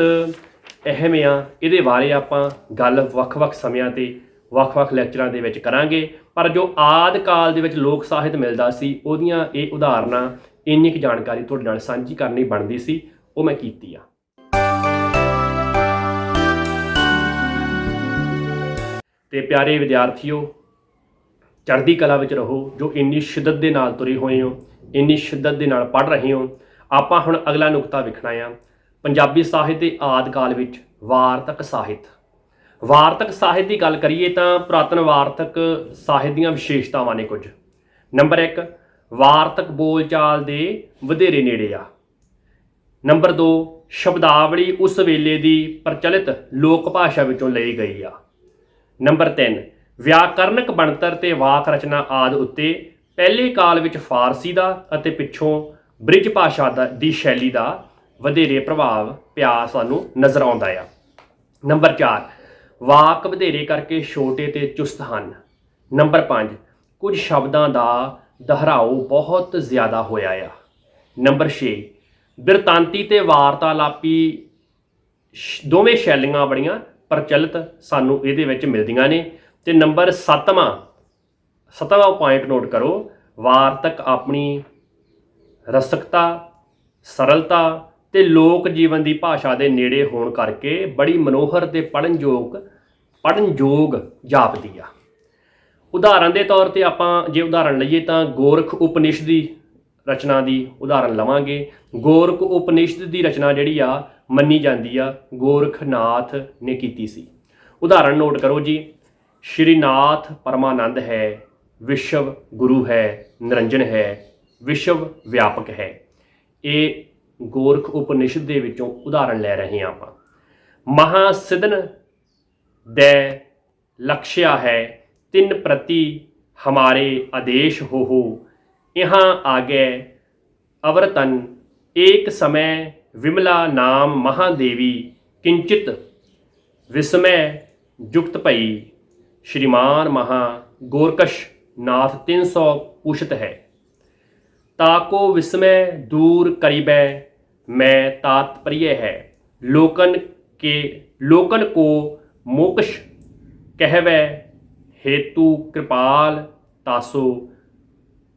ਅਹਿਮ ਆ। ਇਹਦੇ ਬਾਰੇ ਆਪਾਂ ਗੱਲ ਵੱਖ-ਵੱਖ ਸਮਿਆਂ ਤੇ ਵੱਖ-ਵੱਖ ਲੈਕਚਰਾਂ ਦੇ ਵਿੱਚ ਕਰਾਂਗੇ। ਪਰ ਜੋ ਆਦਿ ਕਾਲ ਦੇ ਵਿੱਚ ਲੋਕ ਸਾਹਿਤ ਮਿਲਦਾ ਸੀ ਉਹਦੀਆਂ ਇਹ ਉਦਾਹਰਨਾਂ, ਇੰਨੀ ਕੁ ਜਾਣਕਾਰੀ ਤੁਹਾਡੇ ਨਾਲ ਸਾਂਝੀ ਕਰਨੀ ਬਣਦੀ ਸੀ, ਉਹ ਮੈਂ ਕੀਤੀ ਆ। ਤੇ ਪਿਆਰੇ ਵਿਦਿਆਰਥੀਓ, ਚੜ੍ਹਦੀ ਕਲਾ ਵਿੱਚ ਰਹੋ। ਜੋ ਇੰਨੀ ਸ਼ਿੱਦਤ ਦੇ ਨਾਲ ਤੁਰੇ ਹੋਏ ਹੋ, ਇੰਨੀ ਸ਼ਿੱਦਤ ਦੇ ਨਾਲ ਪੜ੍ਹ ਰਹੇ ਹੋ। ਆਪਾਂ ਹੁਣ ਅਗਲਾ ਨੁਕਤਾ ਵੇਖਣਾ ਆ, ਪੰਜਾਬੀ ਸਾਹਿਤ ਦੇ ਆਦਿ ਕਾਲ ਵਿੱਚ ਵਾਰਤਕ ਸਾਹਿਤ। ਵਾਰਤਕ ਸਾਹਿਤ ਦੀ ਗੱਲ ਕਰੀਏ ਤਾਂ ਪੁਰਾਤਨ ਵਾਰਤਕ ਸਾਹਿਤ ਦੀਆਂ ਵਿਸ਼ੇਸ਼ਤਾਵਾਂ ਨੇ ਕੁਝ। ਨੰਬਰ 1, ਵਾਰਤਕ ਬੋਲਚਾਲ ਦੇ ਵਧੇਰੇ ਨੇੜੇ ਆ। ਨੰਬਰ 2, ਸ਼ਬਦਾਵਲੀ ਉਸ ਵੇਲੇ ਦੀ ਪ੍ਰਚਲਿਤ ਲੋਕ ਭਾਸ਼ਾ ਵਿੱਚੋਂ ਲਈ ਗਈ ਆ। ਨੰਬਰ 3, ਵਿਆਕਰਨਕ ਬਣਤਰ ਤੇ ਵਾਕ ਰਚਨਾ ਆਦਿ ਉੱਤੇ ਪਹਿਲੇ ਕਾਲ ਵਿੱਚ ਫਾਰਸੀ ਦਾ ਅਤੇ ਪਿੱਛੋਂ ਬ੍ਰਿਜ ਭਾਸ਼ਾ ਦੀ ਸ਼ੈਲੀ ਦਾ ਵਧੇਰੇ ਪ੍ਰਭਾਵ ਪਿਆ ਸਾਨੂੰ ਨਜ਼ਰ ਆਉਂਦਾ ਆ। ਨੰਬਰ 4, ਵਾਕ ਵਧੇਰੇ ਕਰਕੇ ਛੋਟੇ ਤੇ ਚੁਸਤ ਹਨ। ਨੰਬਰ 5, ਕੁਝ ਸ਼ਬਦਾਂ ਦਾ ਦੁਹਰਾਓ ਬਹੁਤ ਜ਼ਿਆਦਾ ਹੋਇਆ ਆ। ਨੰਬਰ 6, ਬਿਰਤਾਂਤੀ ਤੇ ਵਾਰਤਾਲਾਪੀ ਦੋਵੇਂ ਸ਼ੈਲੀਆਂ ਬੜੀਆਂ ਪ੍ਰਚਲਿਤ ਸਾਨੂੰ ਇਹਦੇ ਵਿੱਚ ਮਿਲਦੀਆਂ ਨੇ। ਤੇ ਨੰਬਰ 7ਵਾਂ ਪੁਆਇੰਟ ਨੋਟ ਕਰੋ, ਵਾਰਤਕ ਆਪਣੀ ਰਸਕਤਾ, ਸਰਲਤਾ ਤੇ ਲੋਕ ਜੀਵਨ ਦੀ ਭਾਸ਼ਾ ਦੇ ਨੇੜੇ ਹੋਣ ਕਰਕੇ ਬੜੀ ਮਨੋਹਰ ਤੇ ਪੜ੍ਹਨ ਯੋਗ ਜਾਪਦੀ ਆ। ਉਦਾਹਰਨ ਦੇ ਤੌਰ ਤੇ ਆਪਾਂ ਜੇ ਉਦਾਹਰਣ ਲਈਏ ਤਾਂ ਗੋਰਖ ਉਪਨਿਸ਼ਦ ਦੀ ਰਚਨਾ ਦੀ ਉਦਾਹਰਣ ਲਵਾਂਗੇ। ਗੋਰਖ ਉਪਨਿਸ਼ਦ ਦੀ ਰਚਨਾ ਜਿਹੜੀ ਆ ਮੰਨੀ ਜਾਂਦੀ ਆ ਗੋਰਖਨਾਥ ਨੇ ਕੀਤੀ ਸੀ। ਉਦਾਹਰਣ ਨੋਟ ਕਰੋ ਜੀ, ਸ਼੍ਰੀਨਾਥ ਪਰਮਾਨੰਦ ਹੈ, ਵਿਸ਼ਵ ਗੁਰੂ ਹੈ, ਨਿਰੰਜਨ ਹੈ, ਵਿਸ਼ਵ ਵਿਆਪਕ ਹੈ। ਇਹ ਗੋਰਖ ਉਪਨਿਸ਼ਦ ਦੇ ਵਿੱਚੋਂ ਉਦਾਹਰਣ ਲੈ ਰਹੇ ਹਾਂ ਆਪਾਂ। ਮਹਾਸਿਦਨ ਦੇ ਲਕਸ਼ਿਆ ਹੈ, ਤਿੰਨ ਪ੍ਰਤੀ ਹਮਾਰੇ ਆਦੇਸ਼ ਹੋ यहाँ आगे अवर्तन एक समय विमला नाम महादेवी किंचित विस्मय युक्त भई श्रीमान महा गोरकश नाथ 300 पूछत है ताको विस्मय दूर करीबै मैं तात्पर्य है लोकन को मोक्ष कहवै हेतु कृपाल तासो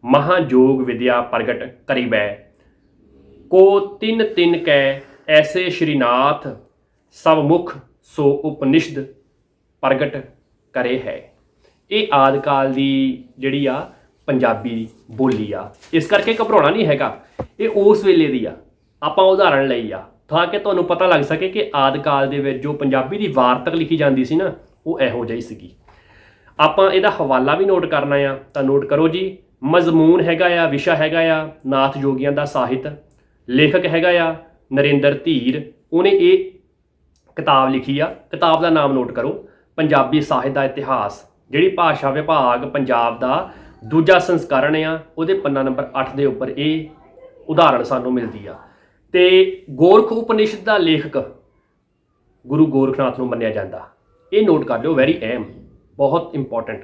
महायोग विद्या प्रगट करीबै को तिन तिन कै ऐसे श्रीनाथ सब मुख सो उपनिषद प्रगट करे है। ये आदि काल की जिहड़ी आ पंजाबी बोली आ, इस करके घबराउणा नहीं हैगा। ये उस वेले दी आ, आपां उदाहरण लई आ ताकि तुहानूं पता लग सके कि आदि काल दे विच जो पंजाबी दी वार्तक लिखी जाती सी ना, वो इहो जिही सीगी। आपां इहदा हवाला भी नोट करना आ, तां नोट करो जी। मजमून हैगा आ, विशा हैगा आ नाथ जोगियां दा साहित्य, लेखक हैगा आ नरेंद्र धीर, उन्हें ये किताब लिखी आ। किताब का नाम नोट करो, पंजाबी साहित्य का इतिहास। जिहड़ी भाषा विभाग पंजाब का दूजा संस्करण आ, उहदे पन्ना नंबर 8 के उपर ये उदाहरण सानूं मिलती आ। ते गोरख उपनिषद का लेखक गुरु गोरखनाथ नूं मन्निया जांदा। ये नोट कर लो, वैरी अहम, बहुत इंपॉर्टेंट।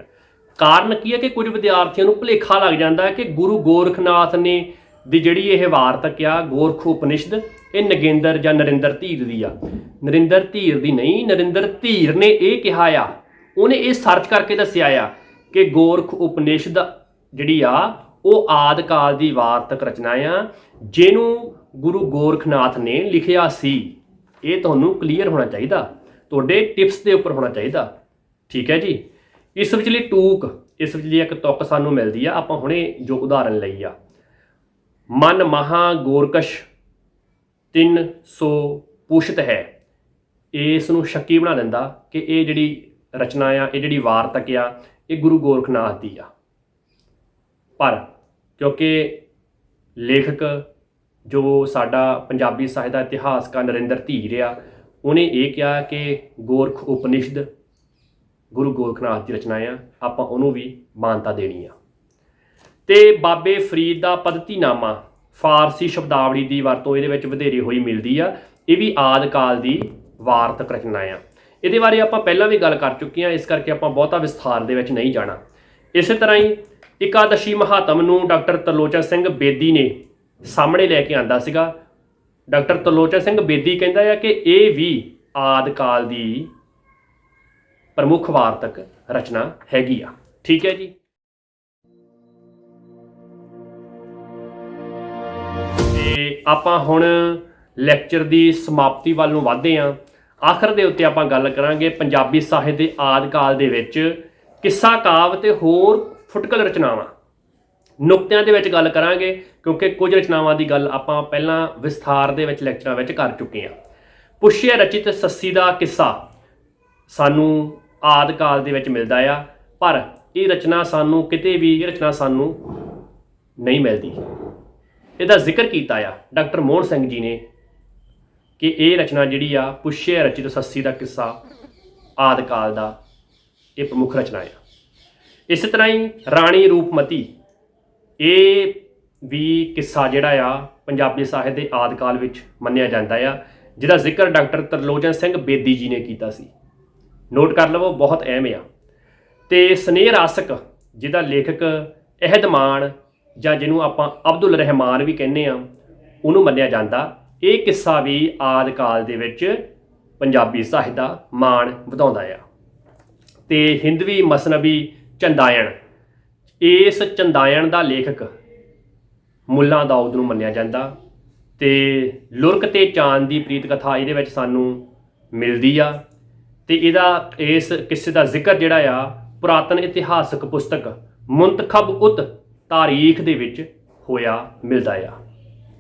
कारण की है कि कुछ विद्यार्थियों को भुलेखा लग जाता है कि गुरु गोरखनाथ ने दी जिहड़ी यह वार्तक आ गोरख उपनिषद, ये नगेंद्र या नरेंद्र धीर दी आ। नरेंद्र धीर दी नहीं, नरेंद्र धीर ने यह कहा आ, उन्हें ये सर्च करके दस्सिया आ कि गोरख उपनिषद जिहड़ी आ वो आदि काल की वार्तक रचना आ जिहनूं गुरु गोरखनाथ ने लिखिया सी। ये तुहानूं क्लीयर होना चाहिए, तुहाडे टिप्स के उपर होना चाहिए। ठीक है जी। इस विचली टूक, इस विचली एक तुक सानू मिलती है। आपां हुणे जो उदाहरण लई आ, मन महा गोरकश 300 पूछत है, इसनूं शक्की बना दिंदा कि ये जिहड़ी रचना आ, ये जिहड़ी वार्तक आ, ये गुरु गोरखनाथ दी आ। पर क्योंकि लेखक जो साडा पंजाबी साहित्य का इतिहासकार नरेंद्र धीर आ, उन्हें यह कहा कि गोरख उपनिषद गुरु गोरखनाथ की रचना आ, आपां उहनूं भी मानता देनी आ। ਤੇ ਬਾਬੇ ਫਰੀਦ ਦਾ ਪਦਤੀਨਾਮਾ ਫਾਰਸੀ ਸ਼ਬਦਾਵਲੀ ਦੀ ਵਰਤੋਂ ਇਹਦੇ ਵਿੱਚ ਵਧੇਰੀ ਹੋਈ ਮਿਲਦੀ ਆ। ਇਹ ਵੀ ਆਦਿ ਕਾਲ ਦੀ ਵਾਰਤਕ ਰਚਨਾ ਆ। ਇਹਦੇ ਬਾਰੇ ਆਪਾਂ ਪਹਿਲਾਂ ਵੀ ਗੱਲ ਕਰ ਚੁੱਕੇ ਹਾਂ, ਇਸ ਕਰਕੇ ਆਪਾਂ ਬਹੁਤਾ ਵਿਸਥਾਰ ਦੇ ਵਿੱਚ ਨਹੀਂ ਜਾਣਾ। ਇਸੇ ਤਰ੍ਹਾਂ ਹੀ ਇਕਾਦਸ਼ੀ ਮਹਾਤਮ ਨੂੰ ਡਾਕਟਰ ਤਰਲੋਚਨ ਸਿੰਘ ਬੇਦੀ ਨੇ ਸਾਹਮਣੇ ਲੈ ਕੇ ਆਂਦਾ ਸੀਗਾ। ਡਾਕਟਰ ਤਰਲੋਚਨ ਸਿੰਘ ਬੇਦੀ ਕਹਿੰਦਾ ਆ ਕਿ ਇਹ ਵੀ ਆਦਿ ਕਾਲ ਦੀ ਪ੍ਰਮੁੱਖ ਵਾਰਤਕ ਰਚਨਾ ਹੈਗੀ ਆ। ਠੀਕ ਹੈ ਜੀ। ਤੇ ਆਪਾਂ ਹੁਣ ਲੈਕਚਰ ਦੀ ਸਮਾਪਤੀ ਵੱਲ ਨੂੰ ਵਧਦੇ ਹਾਂ। ਆਖਰ ਦੇ ਉੱਤੇ ਆਪਾਂ ਗੱਲ ਕਰਾਂਗੇ ਪੰਜਾਬੀ ਸਾਹਿਤ ਦੇ ਆਦਿ ਕਾਲ ਦੇ ਵਿੱਚ ਕਿੱਸਾ ਕਾਵਿ ਤੇ ਹੋਰ ਫੁਟਕਲ ਰਚਨਾਵਾਂ। ਨੁਕਤਿਆਂ ਦੇ ਵਿੱਚ ਗੱਲ ਕਰਾਂਗੇ ਕਿਉਂਕਿ ਕੁਝ ਰਚਨਾਵਾਂ ਦੀ ਗੱਲ ਆਪਾਂ ਪਹਿਲਾਂ ਵਿਸਥਾਰ ਦੇ ਵਿੱਚ ਲੈਕਚਰਾਂ ਵਿੱਚ ਕਰ ਚੁੱਕੇ ਹਾਂ। ਪੁੱਛਿਆ ਰਚਿਤ ਸੱਸੀ ਦਾ ਕਿੱਸਾ ਸਾਨੂੰ ਆਦਿ ਕਾਲ ਦੇ ਵਿੱਚ ਮਿਲਦਾ ਆ, ਪਰ ਇਹ ਰਚਨਾ ਸਾਨੂੰ ਕਿਤੇ ਵੀ ਨਹੀਂ ਮਿਲਦੀ। ਇਹਦਾ ਜ਼ਿਕਰ ਕੀਤਾ ਆ ਡਾਕਟਰ ਮੋਹਨ ਸਿੰਘ ਜੀ ਨੇ ਕਿ ਇਹ ਰਚਨਾ ਜਿਹੜੀ ਆ ਪੁੱਛਿਆ ਰਚਿਤ ਸੱਸੀ ਦਾ ਕਿੱਸਾ ਆਦਿ ਕਾਲ ਦਾ ਇਹ ਪ੍ਰਮੁੱਖ ਰਚਨਾ ਆ। ਇਸੇ ਤਰ੍ਹਾਂ ਹੀ ਰਾਣੀ ਰੂਪਮਤੀ, ਇਹ ਵੀ ਕਿੱਸਾ ਜਿਹੜਾ ਆ ਪੰਜਾਬੀ ਸਾਹਿਤ ਦੇ ਆਦਿ ਕਾਲ ਵਿੱਚ ਮੰਨਿਆ ਜਾਂਦਾ ਆ, ਜਿਹਦਾ ਜ਼ਿਕਰ ਡਾਕਟਰ ਤਰਲੋਚਨ ਸਿੰਘ ਬੇਦੀ ਜੀ ਨੇ ਕੀਤਾ ਸੀ। ਨੋਟ ਕਰ ਲਵੋ, ਬਹੁਤ ਅਹਿਮ ਆ। ਤੇ ਸਨੇਹ ਰਾਸਕ, ਜਿਹਦਾ ਲੇਖਕ ਅਹਿਦਮਾਨ ਜਾਂ ਜਿਹਨੂੰ ਆਪਾਂ ਅਬਦੁਲ ਰਹਿਮਾਨ ਵੀ ਕਹਿੰਦੇ ਆ, ਉਹਨੂੰ ਮੰਨਿਆ ਜਾਂਦਾ। ਇਹ ਕਿੱਸਾ ਵੀ ਆਦਿ ਕਾਲ ਦੇ ਵਿੱਚ ਪੰਜਾਬੀ ਸਾਹਿਤ ਦਾ ਮਾਣ ਵਧਾਉਂਦਾ ਆ। ਤੇ ਹਿੰਦਵੀ ਮਸਨਵੀ ਚੰਦਾਇਣ, ਇਸ ਚੰਦਾਇਣ ਦਾ ਲੇਖਕ ਮੁੱਲਾ ਦਾਊਦ ਨੂੰ ਮੰਨਿਆ ਜਾਂਦਾ। ਤੇ ਲੁਰਕ ਤੇ ਚਾਂਦ ਦੀ ਪ੍ਰੀਤ ਕਥਾ ਇਹਦੇ ਵਿੱਚ ਸਾਨੂੰ ਮਿਲਦੀ ਆ। ਤੇ ਇਹਦਾ ਇਸ ਕਿੱਸੇ ਦਾ ਜ਼ਿਕਰ ਜਿਹੜਾ ਆ ਪੁਰਾਤਨ ਇਤਿਹਾਸਕ ਪੁਸਤਕ ਮੁੰਤਖਬ ਉਤ ਤਾਰੀਖ ਦੇ ਵਿੱਚ ਹੋਇਆ ਮਿਲਦਾ ਆ।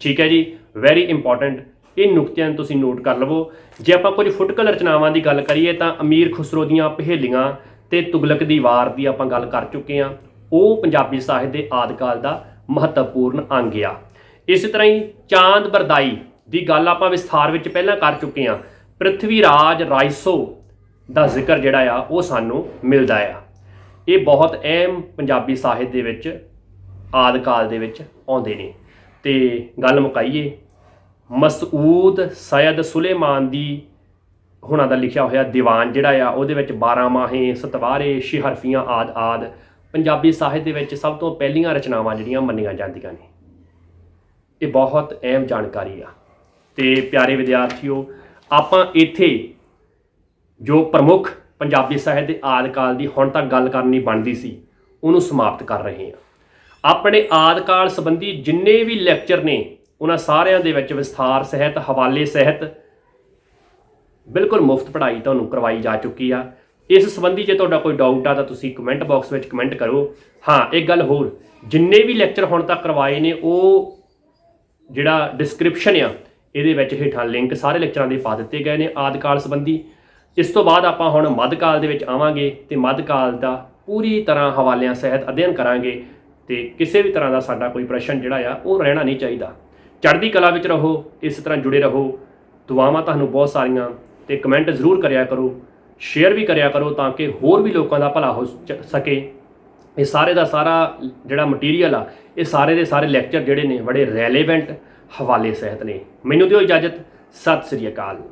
ਠੀਕ ਹੈ ਜੀ, ਵੈਰੀ ਇੰਪੋਰਟੈਂਟ। ਇਹ ਨੁਕਤਿਆਂ ਨੂੰ ਤੁਸੀਂ ਨੋਟ ਕਰ ਲਵੋ। ਜੇ ਆਪਾਂ ਕੁਝ ਫੁਟਕਲ ਰਚਨਾਵਾਂ ਦੀ ਗੱਲ ਕਰੀਏ ਤਾਂ ਅਮੀਰ ਖੁਸਰੋ ਦੀਆਂ ਪਹੇਲੀਆਂ ਤੇ ਤੁਗਲਕ ਦੀ ਵਾਰ ਦੀ ਆਪਾਂ ਗੱਲ ਕਰ ਚੁੱਕੇ ਹਾਂ। ਉਹ ਪੰਜਾਬੀ ਸਾਹਿਤ ਦੇ ਆਦਿ ਕਾਲ ਦਾ ਮਹੱਤਵਪੂਰਨ ਅੰਗ ਆ। ਇਸੇ ਤਰ੍ਹਾਂ ਹੀ ਚਾਂਦ ਬਰਦਾਈ ਦੀ ਗੱਲ ਆਪਾਂ ਵਿਸਥਾਰ ਵਿੱਚ ਪਹਿਲਾਂ ਕਰ ਚੁੱਕੇ ਹਾਂ। ਪ੍ਰਿਥਵੀ ਰਾਜ ਰਾਇਸੋ ਦਾ ਜ਼ਿਕਰ ਜਿਹੜਾ ਆ ਉਹ ਸਾਨੂੰ ਮਿਲਦਾ ਆ। ਇਹ ਬਹੁਤ ਅਹਿਮ ਪੰਜਾਬੀ ਸਾਹਿਤ ਦੇ ਵਿੱਚ ਆਦਿ ਕਾਲ ਦੇ ਵਿੱਚ ਆਉਂਦੇ ਨੇ। ਤੇ ਗੱਲ ਮੁਕਾਈਏ, ਮਸਊਦ ਸੈਦ ਸੁਲੇਮਾਨ ਦੀ ਹੁਣਾਂ ਦਾ ਲਿਖਿਆ ਹੋਇਆ ਦੀਵਾਨ ਜਿਹੜਾ ਆ ਉਹਦੇ ਵਿੱਚ 12 ਮਾਹੇ, ਸਤਵਾਰੇ, ਸ਼ਿਹਰਫੀਆਂ ਆਦਿ ਪੰਜਾਬੀ ਸਾਹਿਤ ਦੇ ਵਿੱਚ ਸਭ ਤੋਂ ਪਹਿਲੀਆਂ ਰਚਨਾਵਾਂ ਜਿਹੜੀਆਂ ਮੰਨੀਆਂ ਜਾਂਦੀਆਂ ਨੇ। ਇਹ ਬਹੁਤ ਅਹਿਮ ਜਾਣਕਾਰੀ ਆ। ਤੇ ਪਿਆਰੇ ਵਿਦਿਆਰਥੀਓ, ਆਪਾਂ ਇੱਥੇ ਜੋ ਪ੍ਰਮੁੱਖ ਪੰਜਾਬੀ ਸਾਹਿਤ ਦੇ ਆਦਿ ਕਾਲ ਦੀ ਹੁਣ ਤੱਕ ਗੱਲ ਕਰਨੀ ਬਣਦੀ ਸੀ ਉਹਨੂੰ ਸਮਾਪਤ ਕਰ ਰਹੇ ਹਾਂ। ਆਪਣੇ ਆਦਿ ਕਾਲ ਸੰਬੰਧੀ ਜਿੰਨੇ ਵੀ ਲੈਕਚਰ ਨੇ ਉਹਨਾਂ ਸਾਰਿਆਂ ਦੇ ਵਿੱਚ ਵਿਸਥਾਰ ਸਹਿਤ, ਹਵਾਲੇ ਸਹਿਤ ਬਿਲਕੁਲ ਮੁਫਤ ਪੜ੍ਹਾਈ ਤੁਹਾਨੂੰ ਕਰਵਾਈ ਜਾ ਚੁੱਕੀ ਆ। ਇਸ ਸੰਬੰਧੀ ਜੇ ਤੁਹਾਡਾ ਕੋਈ ਡਾਊਟ ਆ ਤਾਂ ਤੁਸੀਂ ਕਮੈਂਟ ਬਾਕਸ ਵਿੱਚ ਕਮੈਂਟ ਕਰੋ। ਹਾਂ, ਇੱਕ ਗੱਲ ਹੋਰ, ਜਿੰਨੇ ਵੀ ਲੈਕਚਰ ਹੁਣ ਤੱਕ ਕਰਵਾਏ ਨੇ ਉਹ ਜਿਹੜਾ ਡਿਸਕ੍ਰਿਪਸ਼ਨ ਆ ਇਹਦੇ ਵਿੱਚ ਹੇਠਾਂ ਲਿੰਕ ਸਾਰੇ ਲੈਕਚਰਾਂ ਦੇ ਪਾ ਦਿੱਤੇ ਗਏ ਨੇ ਆਦਿ ਕਾਲ ਸੰਬੰਧੀ। ਇਸ ਤੋਂ ਬਾਅਦ ਆਪਾਂ ਹੁਣ ਮੱਧਕਾਲ ਦੇ ਵਿੱਚ ਆਵਾਂਗੇ ਤੇ ਮੱਧਕਾਲ ਦਾ ਪੂਰੀ ਤਰ੍ਹਾਂ ਹਵਾਲਿਆਂ ਸਹਿਤ ਅਧਿਐਨ ਕਰਾਂਗੇ। ਤੇ ਕਿਸੇ ਵੀ ਤਰ੍ਹਾਂ ਦਾ ਸਾਡਾ ਕੋਈ ਪ੍ਰਸ਼ਨ ਜਿਹੜਾ ਆ ਉਹ ਰਹਿਣਾ ਨਹੀਂ ਚਾਹੀਦਾ। ਚੜ੍ਹਦੀ ਕਲਾ ਵਿੱਚ ਰਹੋ, ਇਸ ਤਰ੍ਹਾਂ ਜੁੜੇ ਰਹੋ। ਦੁਆਵਾਂ ਤੁਹਾਨੂੰ ਬਹੁਤ ਸਾਰੀਆਂ। ਤੇ ਕਮੈਂਟ ਜ਼ਰੂਰ ਕਰਿਆ ਕਰੋ, ਸ਼ੇਅਰ ਵੀ ਕਰਿਆ ਕਰੋ ਤਾਂ ਕਿ ਹੋਰ ਵੀ ਲੋਕਾਂ ਦਾ ਭਲਾ ਹੋ ਸਕੇ। ਇਹ ਸਾਰੇ ਦਾ ਸਾਰਾ ਜਿਹੜਾ ਮਟੀਰੀਅਲ ਆ, ਇਹ ਸਾਰੇ ਦੇ ਸਾਰੇ ਲੈਕਚਰ ਜਿਹੜੇ ਨੇ ਬੜੇ ਰੈਲੇਵੈਂਟ ਹਵਾਲੇ ਸਹਿਤ ਨੇ। ਮੈਨੂੰ ਦਿਓ ਇਜਾਜ਼ਤ। ਸਤਿ ਸ੍ਰੀ ਅਕਾਲ।